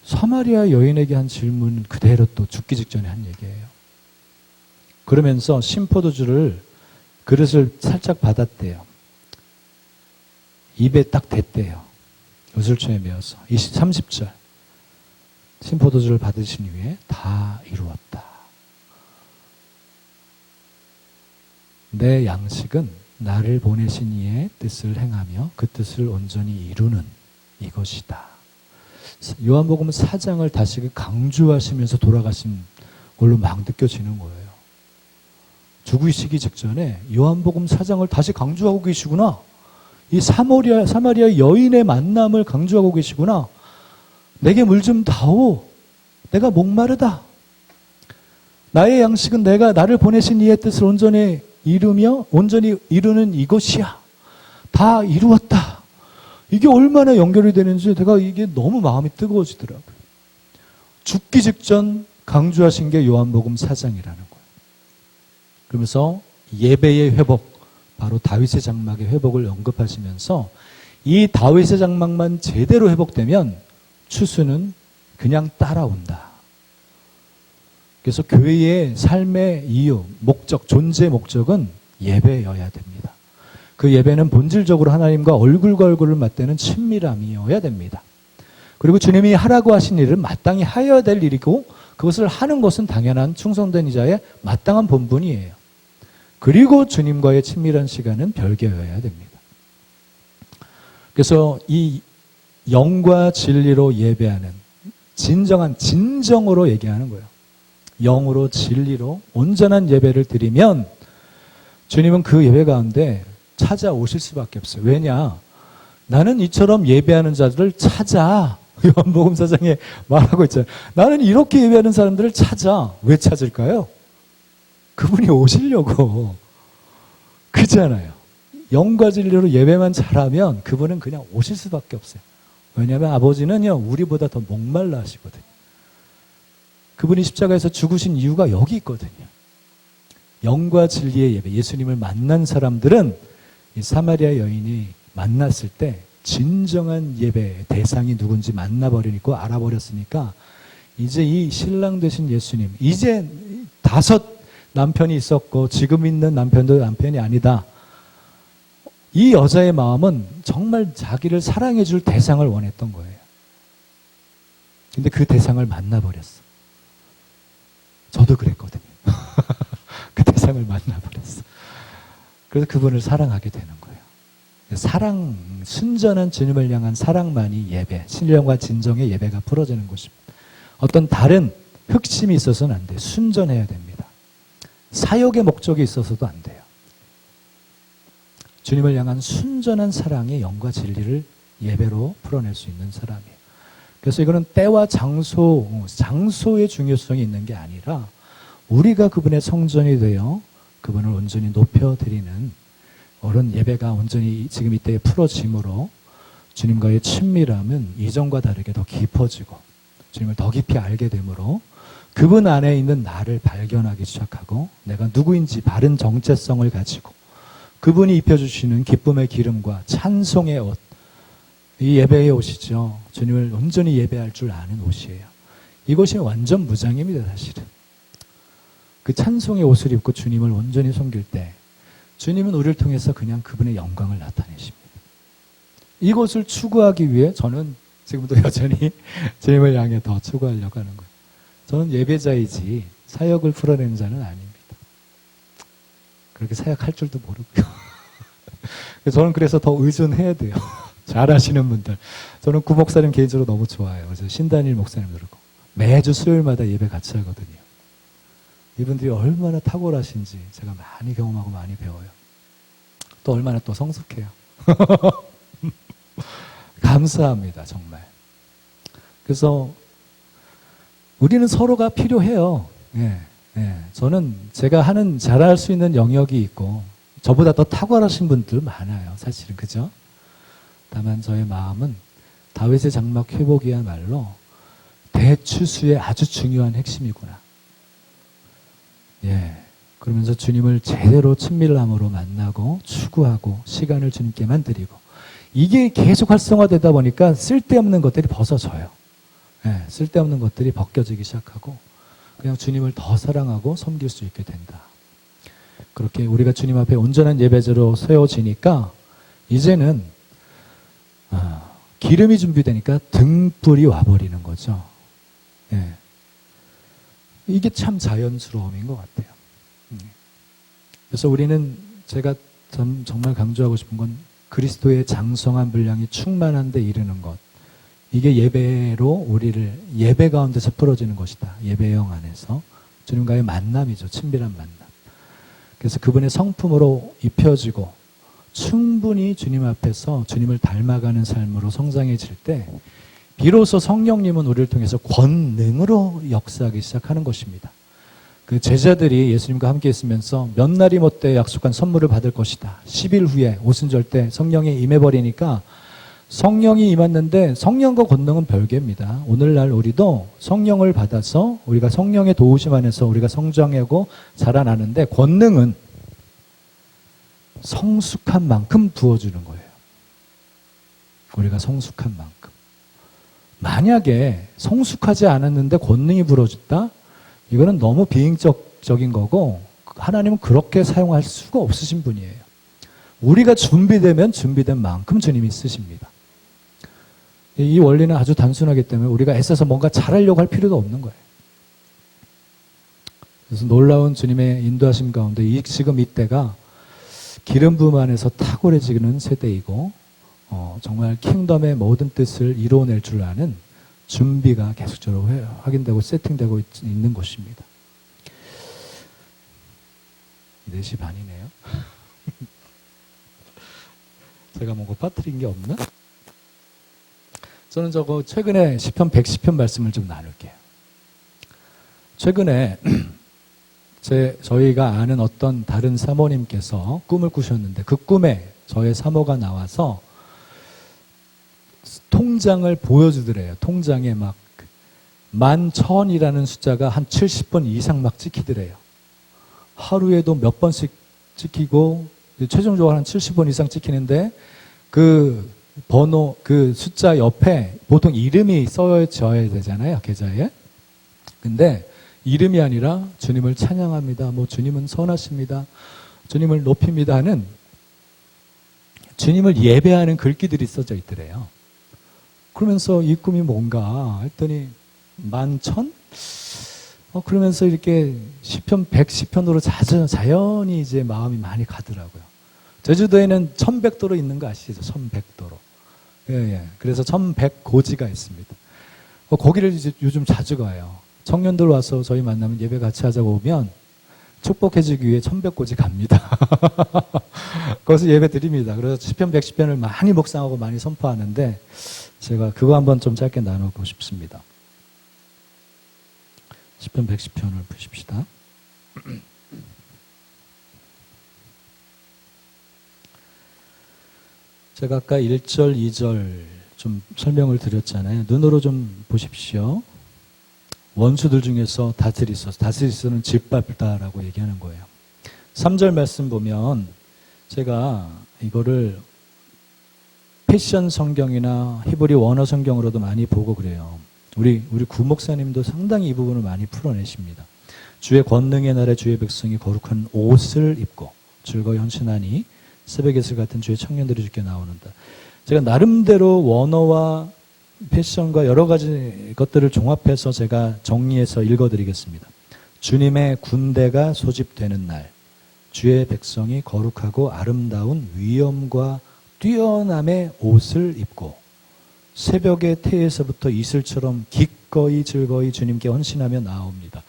사마리아 여인에게 한 질문은 그대로 또 죽기 직전에 한 얘기예요. 그러면서 신포도주를 그릇을 살짝 받았대요. 입에 딱 댔대요. 요술초에 메어서. 30절. 신포도주를 받으신 후에 다 이루었다. 내 양식은 나를 보내신 이의 뜻을 행하며 그 뜻을 온전히 이루는 이것이다. 요한복음 4장을 다시 강조하시면서 돌아가신 걸로 막 느껴지는 거예요. 죽으시기 직전에 요한복음 4장을 다시 강조하고 계시구나. 이 사마리아 여인의 만남을 강조하고 계시구나. 내게 물 좀 다오. 내가 목마르다. 나의 양식은 내가 나를 보내신 이의 뜻을 온전히 이루며 온전히 이루는 이것이야. 다 이루었다. 이게 얼마나 연결이 되는지 내가 이게 너무 마음이 뜨거워지더라고요. 죽기 직전 강조하신 게 요한복음 4장이라는 거예요. 그러면서 예배의 회복, 바로 다윗의 장막의 회복을 언급하시면서 이 다윗의 장막만 제대로 회복되면 추수는 그냥 따라온다. 그래서 교회의 삶의 이유, 목적, 존재 목적은 예배여야 됩니다. 그 예배는 본질적으로 하나님과 얼굴과 얼굴을 맞대는 친밀함이어야 됩니다. 그리고 주님이 하라고 하신 일을 마땅히 하여야 될 일이고 그것을 하는 것은 당연한 충성된 이자의 마땅한 본분이에요. 그리고 주님과의 친밀한 시간은 별개여야 됩니다. 그래서 이 영과 진리로 예배하는 진정으로 얘기하는 거예요. 영으로 진리로 온전한 예배를 드리면 주님은 그 예배 가운데 찾아오실 수밖에 없어요. 왜냐? 나는 이처럼 예배하는 자들을 찾아. 요한복음 4장에 말하고 있잖아요. 나는 이렇게 예배하는 사람들을 찾아. 왜 찾을까요? 그분이 오시려고. 그잖아요. 영과 진리로 예배만 잘하면 그분은 그냥 오실 수밖에 없어요. 왜냐하면 아버지는요, 우리보다 더 목말라 하시거든요. 그분이 십자가에서 죽으신 이유가 여기 있거든요. 영과 진리의 예배, 예수님을 만난 사람들은 이 사마리아 여인이 만났을 때 진정한 예배의 대상이 누군지 만나버리고 알아버렸으니까 이제 이 신랑 되신 예수님, 이제 5 남편이 있었고 지금 있는 남편도 남편이 아니다. 이 여자의 마음은 정말 자기를 사랑해 줄 대상을 원했던 거예요. 근데 그 대상을 만나버렸어. 저도 그랬거든요. 그 대상을 만나버렸어. 그래서 그분을 사랑하게 되는 거예요. 사랑, 순전한 주님을 향한 사랑만이 예배, 신령과 진정의 예배가 풀어지는 것입니다. 어떤 다른 흑심이 있어서는 안 돼요. 순전해야 됩니다. 사역의 목적이 있어서도 안 돼요. 주님을 향한 순전한 사랑의 영과 진리를 예배로 풀어낼 수 있는 사람이에요. 그래서 이거는 때와 장소의 중요성이 있는 게 아니라 우리가 그분의 성전이 되어 그분을 온전히 높여드리는 그런 예배가 온전히 지금 이때에 풀어짐으로 주님과의 친밀함은 이전과 다르게 더 깊어지고 주님을 더 깊이 알게 되므로 그분 안에 있는 나를 발견하기 시작하고 내가 누구인지 바른 정체성을 가지고 그분이 입혀주시는 기쁨의 기름과 찬송의 옷, 이 예배의 옷이죠. 주님을 온전히 예배할 줄 아는 옷이에요. 이것이 완전 무장입니다, 사실은. 그 찬송의 옷을 입고 주님을 온전히 섬길 때 주님은 우리를 통해서 그냥 그분의 영광을 나타내십니다. 이것을 추구하기 위해 저는 지금도 여전히 주님을 향해 더 추구하려고 하는 거예요. 저는 예배자이지 사역을 풀어내는 자는 아닙니다. 그렇게 사역할 줄도 모르고요. 저는 그래서 더 의존해야 돼요. 잘하시는 분들. 저는 구 목사님 개인적으로 너무 좋아요. 그래서 신단일 목사님 그러고 매주 수요일마다 예배 같이 하거든요. 이분들이 얼마나 탁월하신지 제가 많이 경험하고 많이 배워요. 또 얼마나 또 성숙해요. 감사합니다, 정말. 그래서 우리는 서로가 필요해요. 예, 예. 저는 제가 잘할 수 있는 영역이 있고 저보다 더 탁월하신 분들 많아요, 사실은. 그죠? 다만 저의 마음은 다윗의 장막 회복이야말로 대추수의 아주 중요한 핵심이구나. 예. 그러면서 주님을 제대로 친밀함으로 만나고 추구하고 시간을 주님께만 드리고 이게 계속 활성화되다 보니까 쓸데없는 것들이 벗어져요. 예, 쓸데없는 것들이 벗겨지기 시작하고 그냥 주님을 더 사랑하고 섬길 수 있게 된다. 그렇게 우리가 주님 앞에 온전한 예배자로 세워지니까 이제는 기름이 준비되니까 등불이 와버리는 거죠. 예. 이게 참 자연스러움인 것 같아요. 그래서 우리는 제가 정말 강조하고 싶은 건 그리스도의 장성한 분량이 충만한 데 이르는 것. 이게 예배로 우리를 예배 가운데서 풀어지는 것이다. 예배형 안에서. 주님과의 만남이죠. 친밀한 만남. 그래서 그분의 성품으로 입혀지고 충분히 주님 앞에서 주님을 닮아가는 삶으로 성장해질 때 비로소 성령님은 우리를 통해서 권능으로 역사하기 시작하는 것입니다. 그 제자들이 예수님과 함께 있으면서 몇 날이 못돼 약속한 선물을 받을 것이다. 10일 후에 오순절 때 성령이 임해버리니까 성령이 임했는데 성령과 권능은 별개입니다. 오늘날 우리도 성령을 받아서 우리가 성령의 도우심 안에서 우리가 성장하고 자라나는데 권능은 성숙한 만큼 부어주는 거예요. 우리가 성숙한 만큼. 만약에 성숙하지 않았는데 권능이 불어졌다? 이거는 너무 비인격적인 거고 하나님은 그렇게 사용할 수가 없으신 분이에요. 우리가 준비되면 준비된 만큼 주님이 쓰십니다. 이 원리는 아주 단순하기 때문에 우리가 애써서 뭔가 잘하려고 할 필요도 없는 거예요. 그래서 놀라운 주님의 인도하심 가운데 지금 이때가 기름 부음 안에서 탁월해지는 세대이고 정말 킹덤의 모든 뜻을 이루어낼 줄 아는 준비가 계속적으로 확인되고 세팅되고 있는 곳입니다. 4시 반이네요. 제가 뭔가 빠뜨린 게 없나? 저는 최근에 시편 110편 말씀을 좀 나눌게요. 최근에 저희가 아는 어떤 다른 사모님께서 꿈을 꾸셨는데 그 꿈에 저의 사모가 나와서 통장을 보여주더래요. 통장에 막 11,000이라는 숫자가 한 70번 이상 막 찍히더래요. 하루에도 몇 번씩 찍히고 최종적으로 한 70번 이상 찍히는데 그 번호, 그 숫자 옆에 보통 이름이 써져야 되잖아요. 계좌에. 근데 이름이 아니라 주님을 찬양합니다. 주님은 선하십니다. 주님을 높입니다 하는 주님을 예배하는 글귀들이 써져 있더래요. 그러면서 이 꿈이 뭔가 했더니 11,000? 그러면서 이렇게 시편 110편으로 자연히 이제 마음이 많이 가더라고요. 제주도에는 1100도로 있는 거 아시죠? 1100도로. 예. 그래서 1100고지가 있습니다. 거기를 이제 요즘 자주 가요. 청년들 와서 저희 만나면 예배 같이 하자고 오면 축복해주기 위해 1100고지 갑니다. 거기서 예배 드립니다. 그래서 시편 110편을 많이 묵상하고 많이 선포하는데 제가 그거 한번 좀 짧게 나누고 싶습니다. 시편 110편을 보십시다. 제가 아까 1절, 2절 좀 설명을 드렸잖아요. 눈으로 좀 보십시오. 원수들 중에서 다스리스는 짓밟다라고 얘기하는 거예요. 3절 말씀 보면 제가 이거를 패션 성경이나 히브리 원어 성경으로도 많이 보고 그래요. 우리 구목사님도 상당히 이 부분을 많이 풀어내십니다. 주의 권능의 날에 주의 백성이 거룩한 옷을 입고 즐거이 헌신하니 새벽의 술 같은 주의 청년들이 주께 나오는다. 제가 나름대로 원어와 패션과 여러 가지 것들을 종합해서 제가 정리해서 읽어드리겠습니다. 주님의 군대가 소집되는 날, 주의 백성이 거룩하고 아름다운 위엄과 뛰어남의 옷을 입고 새벽의 태에서부터 이슬처럼 기꺼이 즐거이 주님께 헌신하며 나옵니다.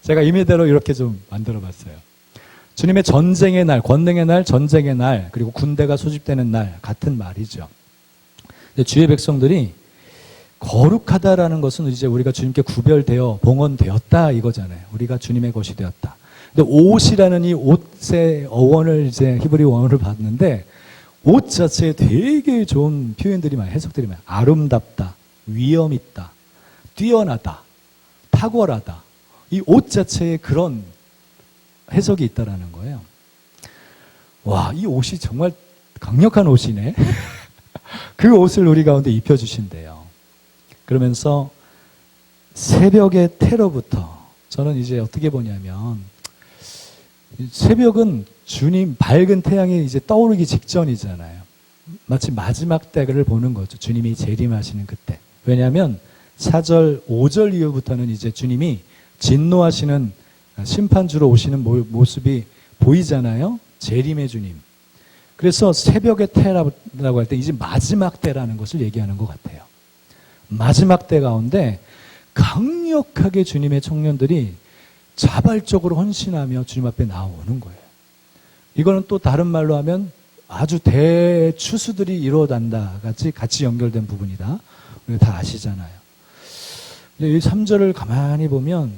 제가 임의대로 이렇게 좀 만들어 봤어요. 주님의 전쟁의 날, 권능의 날, 전쟁의 날, 그리고 군대가 소집되는 날 같은 말이죠. 근데 주의 백성들이 거룩하다라는 것은 이제 우리가 주님께 구별되어 봉헌되었다 이거잖아요. 우리가 주님의 것이 되었다. 근데 옷이라는 이 옷의 어원을 이제 히브리 원어를 봤는데 옷 자체에 되게 좋은 표현들이 많아요. 해석들이 많아요. 아름답다, 위엄 있다, 뛰어나다, 탁월하다. 이 옷 자체에 그런 해석이 있다라는 거예요. 와, 이 옷이 정말 강력한 옷이네. 그 옷을 우리 가운데 입혀주신대요. 그러면서 새벽의 테러부터 저는 이제 어떻게 보냐면 새벽은 주님 밝은 태양이 이제 떠오르기 직전이잖아요. 마치 마지막 때를 보는 거죠. 주님이 재림하시는 그때. 왜냐하면 4절, 5절 이후부터는 이제 주님이 진노하시는 심판주로 오시는 모습이 보이잖아요. 재림의 주님. 그래서 새벽의 때라고 할 때 이제 마지막 때라는 것을 얘기하는 것 같아요. 마지막 때 가운데 강력하게 주님의 청년들이 자발적으로 헌신하며 주님 앞에 나오는 거예요. 이거는 또 다른 말로 하면 아주 대추수들이 이루어난다 같이 연결된 부분이다. 우리가 다 아시잖아요. 이 3절을 가만히 보면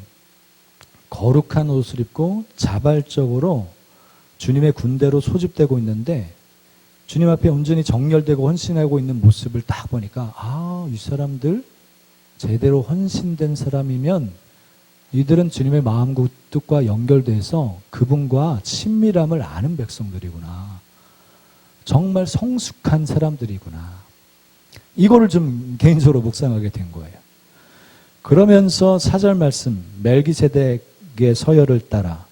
거룩한 옷을 입고 자발적으로 주님의 군대로 소집되고 있는데 주님 앞에 온전히 정렬되고 헌신하고 있는 모습을 딱 보니까 이 사람들 제대로 헌신된 사람이면 이들은 주님의 마음과 뜻과 연결돼서 그분과 친밀함을 아는 백성들이구나. 정말 성숙한 사람들이구나. 이거를 좀 개인적으로 묵상하게 된 거예요. 그러면서 4절 말씀 멜기세덱의 서열을 따라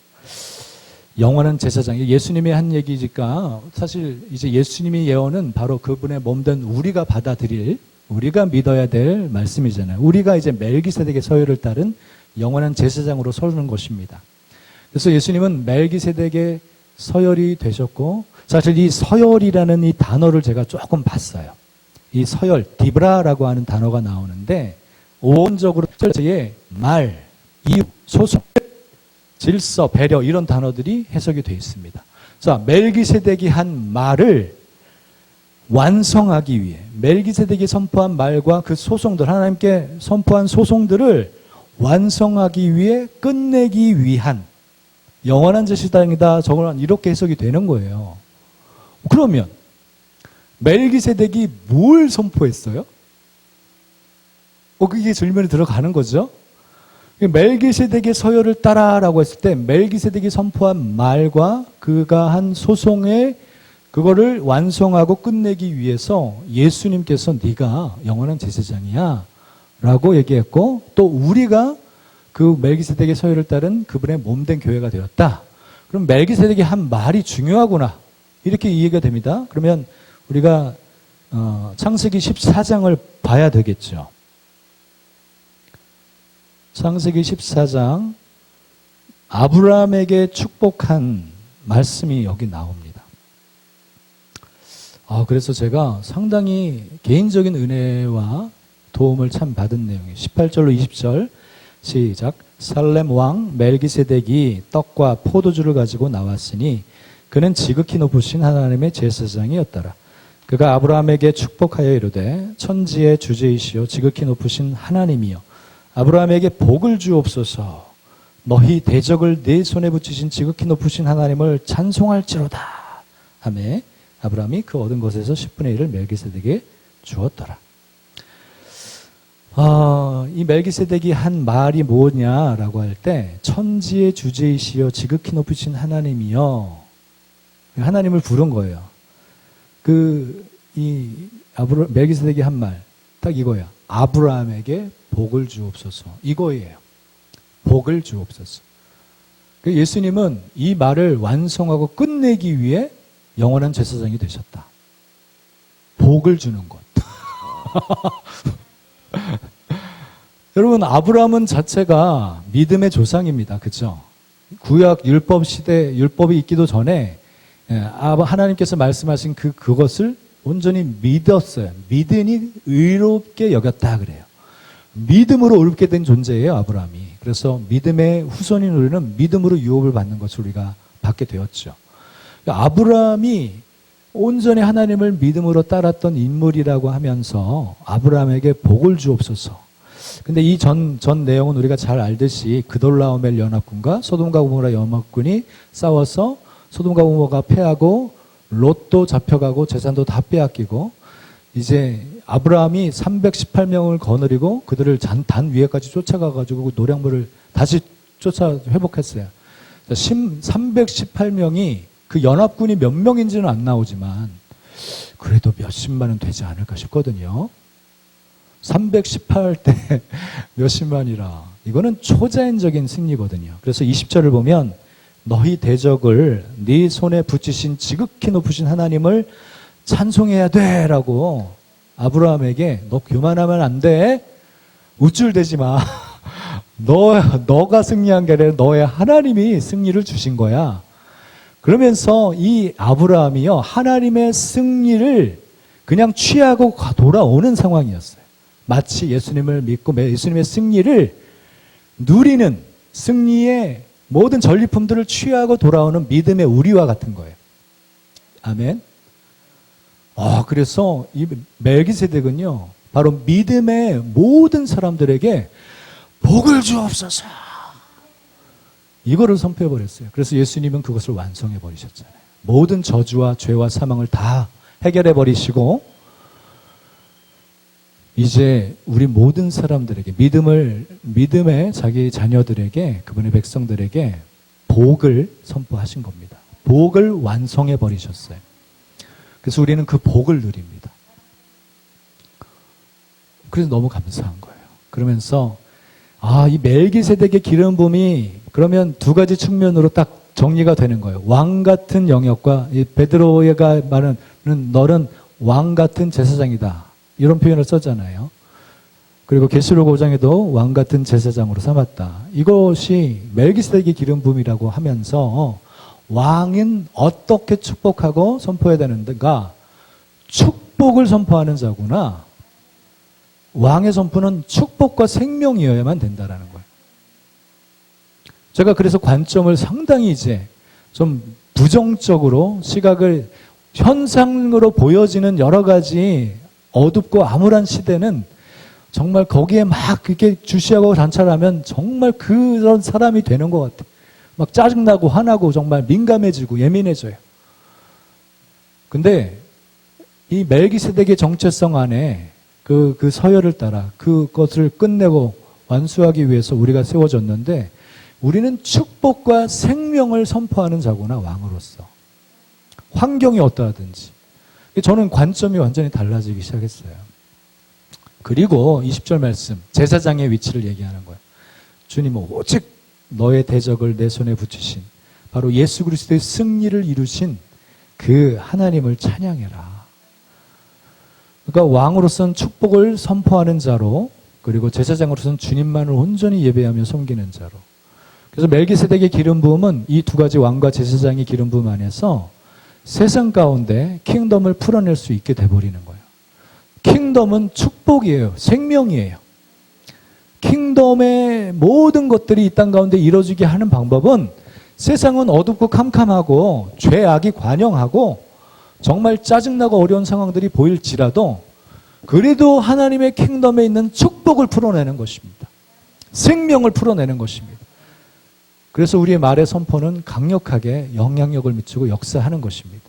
영원한 제사장, 예수님이 한 얘기니까 사실 이제 예수님이 예언은 바로 그분의 몸된 우리가 받아들일, 우리가 믿어야 될 말씀이잖아요. 우리가 이제 멜기세덱의 서열을 따른 영원한 제사장으로 서는 것입니다. 그래서 예수님은 멜기세덱의 서열이 되셨고, 사실 이 서열이라는 이 단어를 제가 조금 봤어요. 이 서열, 디브라라고 하는 단어가 나오는데 오온적으로 철저의 말, 이유, 소송, 질서, 배려 이런 단어들이 해석이 되어 있습니다. 자, 멜기세덱이 한 말을 완성하기 위해 멜기세덱이 선포한 말과 그 소송들, 하나님께 선포한 소송들을 완성하기 위해 끝내기 위한 영원한 제사장이다. 저건 이렇게 해석이 되는 거예요. 그러면 멜기세덱이 뭘 선포했어요? 그게 질문이 들어가는 거죠. 멜기세덱의 서열을 따라라고 했을 때 멜기세덱이 선포한 말과 그가 한 소송의 그거를 완성하고 끝내기 위해서 예수님께서 네가 영원한 제사장이야 라고 얘기했고, 또 우리가 그 멜기세덱의 서열을 따른 그분의 몸된 교회가 되었다. 그럼 멜기세덱이 한 말이 중요하구나 이렇게 이해가 됩니다. 그러면 우리가 창세기 14장을 봐야 되겠죠. 창세기 14장 아브라함에게 축복한 말씀이 여기 나옵니다. 그래서 제가 상당히 개인적인 은혜와 도움을 참 받은 내용이에요. 18절로 20절 시작. 살렘 왕 멜기세덱이 떡과 포도주를 가지고 나왔으니 그는 지극히 높으신 하나님의 제사장이었더라. 그가 아브라함에게 축복하여 이르되 천지의 주제이시오 지극히 높으신 하나님이여 아브라함에게 복을 주옵소서. 너희 대적을 네 손에 붙이신 지극히 높으신 하나님을 찬송할지로다 하매 아브라함이 그 얻은 것에서 10분의 1을 멜기세덱에게 주었더라. 이 멜기세덱이 한 말이 뭐냐라고 할 때 천지의 주제이시여 지극히 높으신 하나님이여, 하나님을 부른 거예요. 멜기세덱이 한 말 딱 이거야. 아브라함에게 복을 주옵소서. 이거예요. 복을 주옵소서. 예수님은 이 말을 완성하고 끝내기 위해 영원한 제사장이 되셨다. 복을 주는 것. 여러분, 아브라함은 자체가 믿음의 조상입니다. 그렇죠? 구약 율법 시대, 율법이 있기도 전에 하나님께서 말씀하신 그것을 온전히 믿었어요. 믿으니 의롭게 여겼다 그래요. 믿음으로 의롭게 된 존재예요, 아브라함이. 그래서 믿음의 후손인 우리는 믿음으로 유업을 받는 것을 우리가 받게 되었죠. 아브라함이 온전히 하나님을 믿음으로 따랐던 인물이라고 하면서 아브라함에게 복을 주옵소서. 근데 이 전 내용은 우리가 잘 알듯이 그돌라오멜 연합군과 소돔과 고모라 연합군이 싸워서 소돔과 고모라가 패하고 롯도 잡혀가고 재산도 다 빼앗기고 이제 아브라함이 318명을 거느리고 그들을 단 위에까지 쫓아가가지고 노량물을 다시 회복했어요. 318명이 그 연합군이 몇 명인지는 안 나오지만 그래도 몇십만은 되지 않을까 싶거든요. 318대 몇십만이라 이거는 초자연적인 승리거든요. 그래서 20절을 보면 너희 대적을 네 손에 붙이신 지극히 높으신 하나님을 찬송해야 돼 라고 아브라함에게 너 교만하면 안 돼. 우쭐대지 마. 너가 승리한 게 아니라 너의 하나님이 승리를 주신 거야. 그러면서 이 아브라함이요 하나님의 승리를 그냥 취하고 돌아오는 상황이었어요. 마치 예수님을 믿고 예수님의 승리를 누리는 승리의 모든 전리품들을 취하고 돌아오는 믿음의 우리와 같은 거예요. 아멘. 그래서 이 멜기세덱은요 바로 믿음의 모든 사람들에게 복을 주옵소서 이거를 선포해버렸어요. 그래서 예수님은 그것을 완성해버리셨잖아요. 모든 저주와 죄와 사망을 다 해결해버리시고 이제 우리 모든 사람들에게 믿음의 자기 자녀들에게 그분의 백성들에게 복을 선포하신 겁니다. 복을 완성해버리셨어요. 그래서 우리는 그 복을 누립니다. 그래서 너무 감사한 거예요. 그러면서 이 멜기세덱의 기름 부음이 그러면 두 가지 측면으로 딱 정리가 되는 거예요. 왕 같은 영역과 이 베드로가 말하는 너는 왕 같은 제사장이다. 이런 표현을 썼잖아요. 그리고 계시록 5장에도 왕 같은 제사장으로 삼았다. 이것이 멜기세덱의 기름 부음이라고 하면서 왕은 어떻게 축복하고 선포해야 되는가? 축복을 선포하는 자구나. 왕의 선포는 축복과 생명이어야만 된다라는 거예요. 제가 그래서 관점을 상당히 이제 좀 부정적으로 시각을 현상으로 보여지는 여러 가지 어둡고 암울한 시대는 정말 거기에 막 그렇게 주시하고 관찰하면 정말 그런 사람이 되는 것 같아요. 막 짜증나고 화나고 정말 민감해지고 예민해져요. 근데 이 멜기세덱의 정체성 안에 그 서열을 따라 그것을 끝내고 완수하기 위해서 우리가 세워졌는데 우리는 축복과 생명을 선포하는 자구나 왕으로서. 환경이 어떠하든지. 저는 관점이 완전히 달라지기 시작했어요. 그리고 20절 말씀 제사장의 위치를 얘기하는 거예요. 주님은 오직 너의 대적을 내 손에 붙이신 바로 예수 그리스도의 승리를 이루신 그 하나님을 찬양해라. 그러니까 왕으로서는 축복을 선포하는 자로 그리고 제사장으로서는 주님만을 온전히 예배하며 섬기는 자로. 그래서 멜기세덱의 기름 부음은 이 두 가지 왕과 제사장의 기름 부음 안에서 세상 가운데 킹덤을 풀어낼 수 있게 돼버리는 거예요. 킹덤은 축복이에요. 생명이에요. 킹덤의 모든 것들이 이 땅 가운데 이루어지게 하는 방법은 세상은 어둡고 캄캄하고 죄악이 관영하고 정말 짜증나고 어려운 상황들이 보일지라도 그래도 하나님의 킹덤에 있는 축복을 풀어내는 것입니다. 생명을 풀어내는 것입니다. 그래서 우리의 말의 선포는 강력하게 영향력을 미치고 역사하는 것입니다.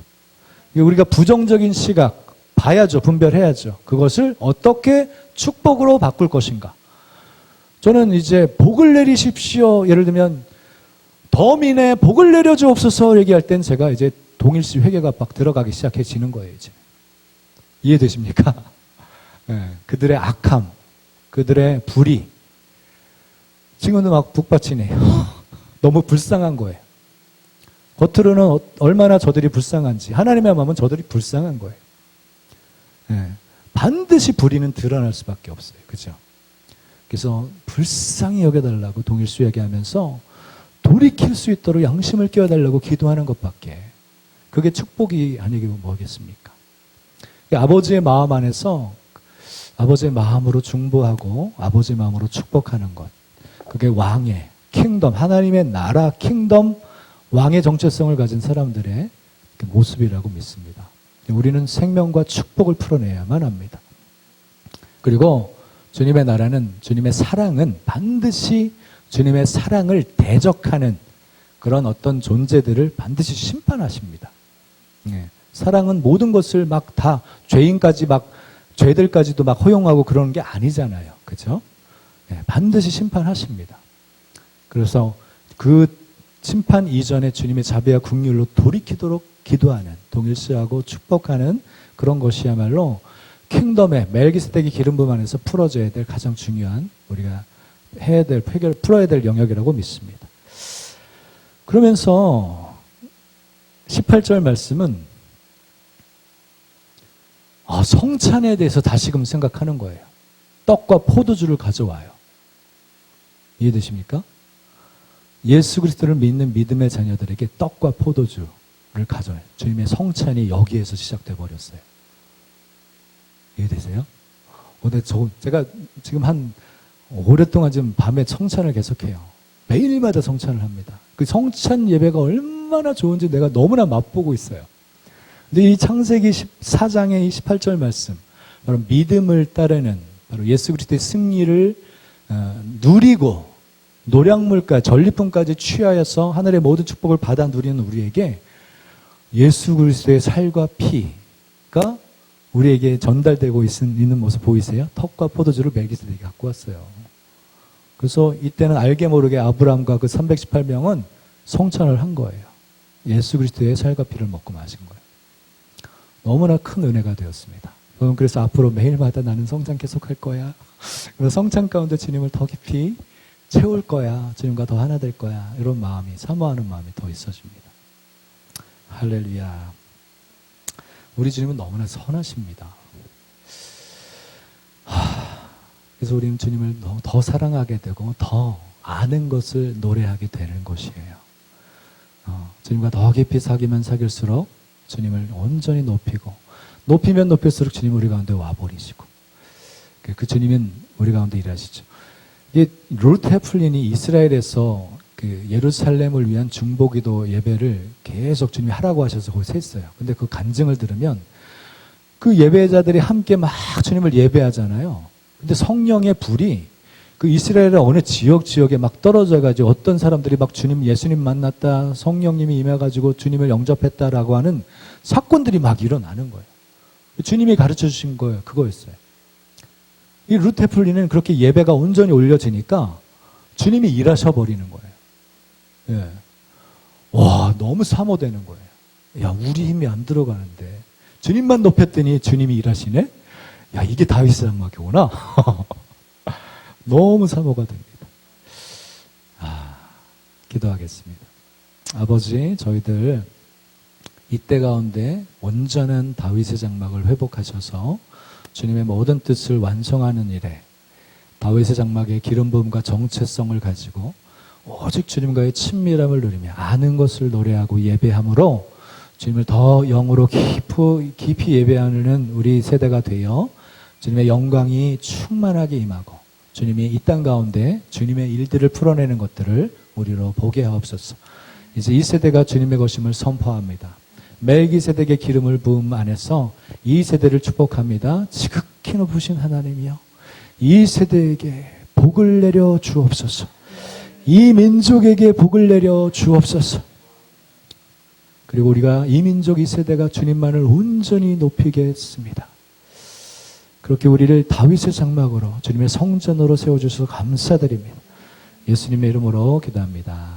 우리가 부정적인 시각 봐야죠. 분별해야죠. 그것을 어떻게 축복으로 바꿀 것인가. 저는 이제 복을 내리십시오. 예를 들면 더민에 복을 내려주옵소서 얘기할 땐 제가 이제 동일시 회개가 막 들어가기 시작해지는 거예요. 이제 이해되십니까? 네, 그들의 악함, 그들의 불의 지금도 막 북받치네요. 너무 불쌍한 거예요. 겉으로는 얼마나 저들이 불쌍한지 하나님의 마음은 저들이 불쌍한 거예요. 네, 반드시 불의는 드러날 수밖에 없어요. 그죠? 그래서 불쌍히 여겨달라고 동일수 얘기하면서 돌이킬 수 있도록 양심을 깨워달라고 기도하는 것밖에 그게 축복이 아니고 뭐겠습니까? 아버지의 마음 안에서 아버지의 마음으로 중보하고 아버지의 마음으로 축복하는 것. 그게 왕의 킹덤, 하나님의 나라 킹덤, 왕의 정체성을 가진 사람들의 모습이라고 믿습니다. 우리는 생명과 축복을 풀어내야만 합니다. 그리고 주님의 나라는, 주님의 사랑은 반드시 주님의 사랑을 대적하는 그런 어떤 존재들을 반드시 심판하십니다. 사랑은 모든 것을 막 다 죄들까지도 막 허용하고 그러는 게 아니잖아요. 그죠? 반드시 심판하십니다. 그래서 그 심판 이전에 주님의 자비와 긍휼로 돌이키도록 기도하는, 동일시하고 축복하는 그런 것이야말로 킹덤의 멜기세덱의 기름 부음 안에서 풀어져야 될 가장 중요한, 우리가 풀어야 될 영역이라고 믿습니다. 그러면서 18절 말씀은 성찬에 대해서 다시금 생각하는 거예요. 떡과 포도주를 가져와요. 이해되십니까? 예수 그리스도를 믿는 믿음의 자녀들에게 떡과 포도주를 가져와요. 주님의 성찬이 여기에서 시작돼 버렸어요. 이해되세요? 근데 제가 지금 한 오랫동안 지금 밤에 성찬을 계속해요. 매일마다 성찬을 합니다. 그 성찬 예배가 얼마나 좋은지 내가 너무나 맛보고 있어요. 근데 이 창세기 14장의 이 18절 말씀, 바로 믿음을 따르는, 바로 예수 그리스도의 승리를 누리고 노량물과 전리품까지 취하여서 하늘의 모든 축복을 받아 누리는 우리에게 예수 그리스도의 살과 피가 우리에게 전달되고 있는 모습 보이세요? 떡과 포도주를 멜기세덱이 갖고 왔어요. 그래서 이때는 알게 모르게 아브라함과 그 318명은 성찬을 한 거예요. 예수 그리스도의 살과 피를 먹고 마신 거예요. 너무나 큰 은혜가 되었습니다. 그래서 앞으로 매일마다 나는 성찬 계속할 거야. 성찬 가운데 주님을 더 깊이 채울 거야. 주님과 더 하나 될 거야. 이런 마음이, 사모하는 마음이 더 있어집니다. 할렐루야. 우리 주님은 너무나 선하십니다. 그래서 우리는 주님을 더 사랑하게 되고 더 아는 것을 노래하게 되는 것이에요. 주님과 더 깊이 사귀면 사귈수록 주님을 온전히 높이면 높일수록 주님 우리 가운데 와버리시고, 그 주님은 우리 가운데 일하시죠. 이게 루트 헤플린이 이스라엘에서 그 예루살렘을 위한 중보기도 예배를 계속 주님이 하라고 하셔서 거기서 했어요. 근데 그 간증을 들으면 그 예배자들이 함께 막 주님을 예배하잖아요. 근데 성령의 불이 그 이스라엘의 어느 지역에 막 떨어져가지고 어떤 사람들이 막 예수님 만났다, 성령님이 임해가지고 주님을 영접했다라고 하는 사건들이 막 일어나는 거예요. 주님이 가르쳐 주신 거예요. 그거였어요. 이 루트 헤플린은 그렇게 예배가 온전히 올려지니까 주님이 일하셔 버리는 거예요. 예. 와, 너무 사모되는 거예요. 야, 우리 힘이 안 들어가는데 주님만 높였더니 주님이 일하시네? 야, 이게 다윗의 장막이구나. 너무 사모가 됩니다. 기도하겠습니다. 아버지, 저희들 이때 가운데 온전한 다윗의 장막을 회복하셔서 주님의 모든 뜻을 완성하는 일에 다윗의 장막의 기름 부음과 정체성을 가지고 오직 주님과의 친밀함을 누리며 아는 것을 노래하고 예배함으로 주님을 더 영으로 깊이 예배하는 우리 세대가 되어 주님의 영광이 충만하게 임하고 주님이 이 땅 가운데 주님의 일들을 풀어내는 것들을 우리로 보게 하옵소서. 이제 이 세대가 주님의 것임을 선포합니다. 멜기세덱의 기름을 부음 안에서 이 세대를 축복합니다. 지극히 높으신 하나님이여, 이 세대에게 복을 내려 주옵소서. 이 민족에게 복을 내려 주옵소서. 그리고 우리가 이 민족, 이 세대가 주님만을 온전히 높이겠습니다. 그렇게 우리를 다윗의 장막으로, 주님의 성전으로 세워주셔서 감사드립니다. 예수님의 이름으로 기도합니다.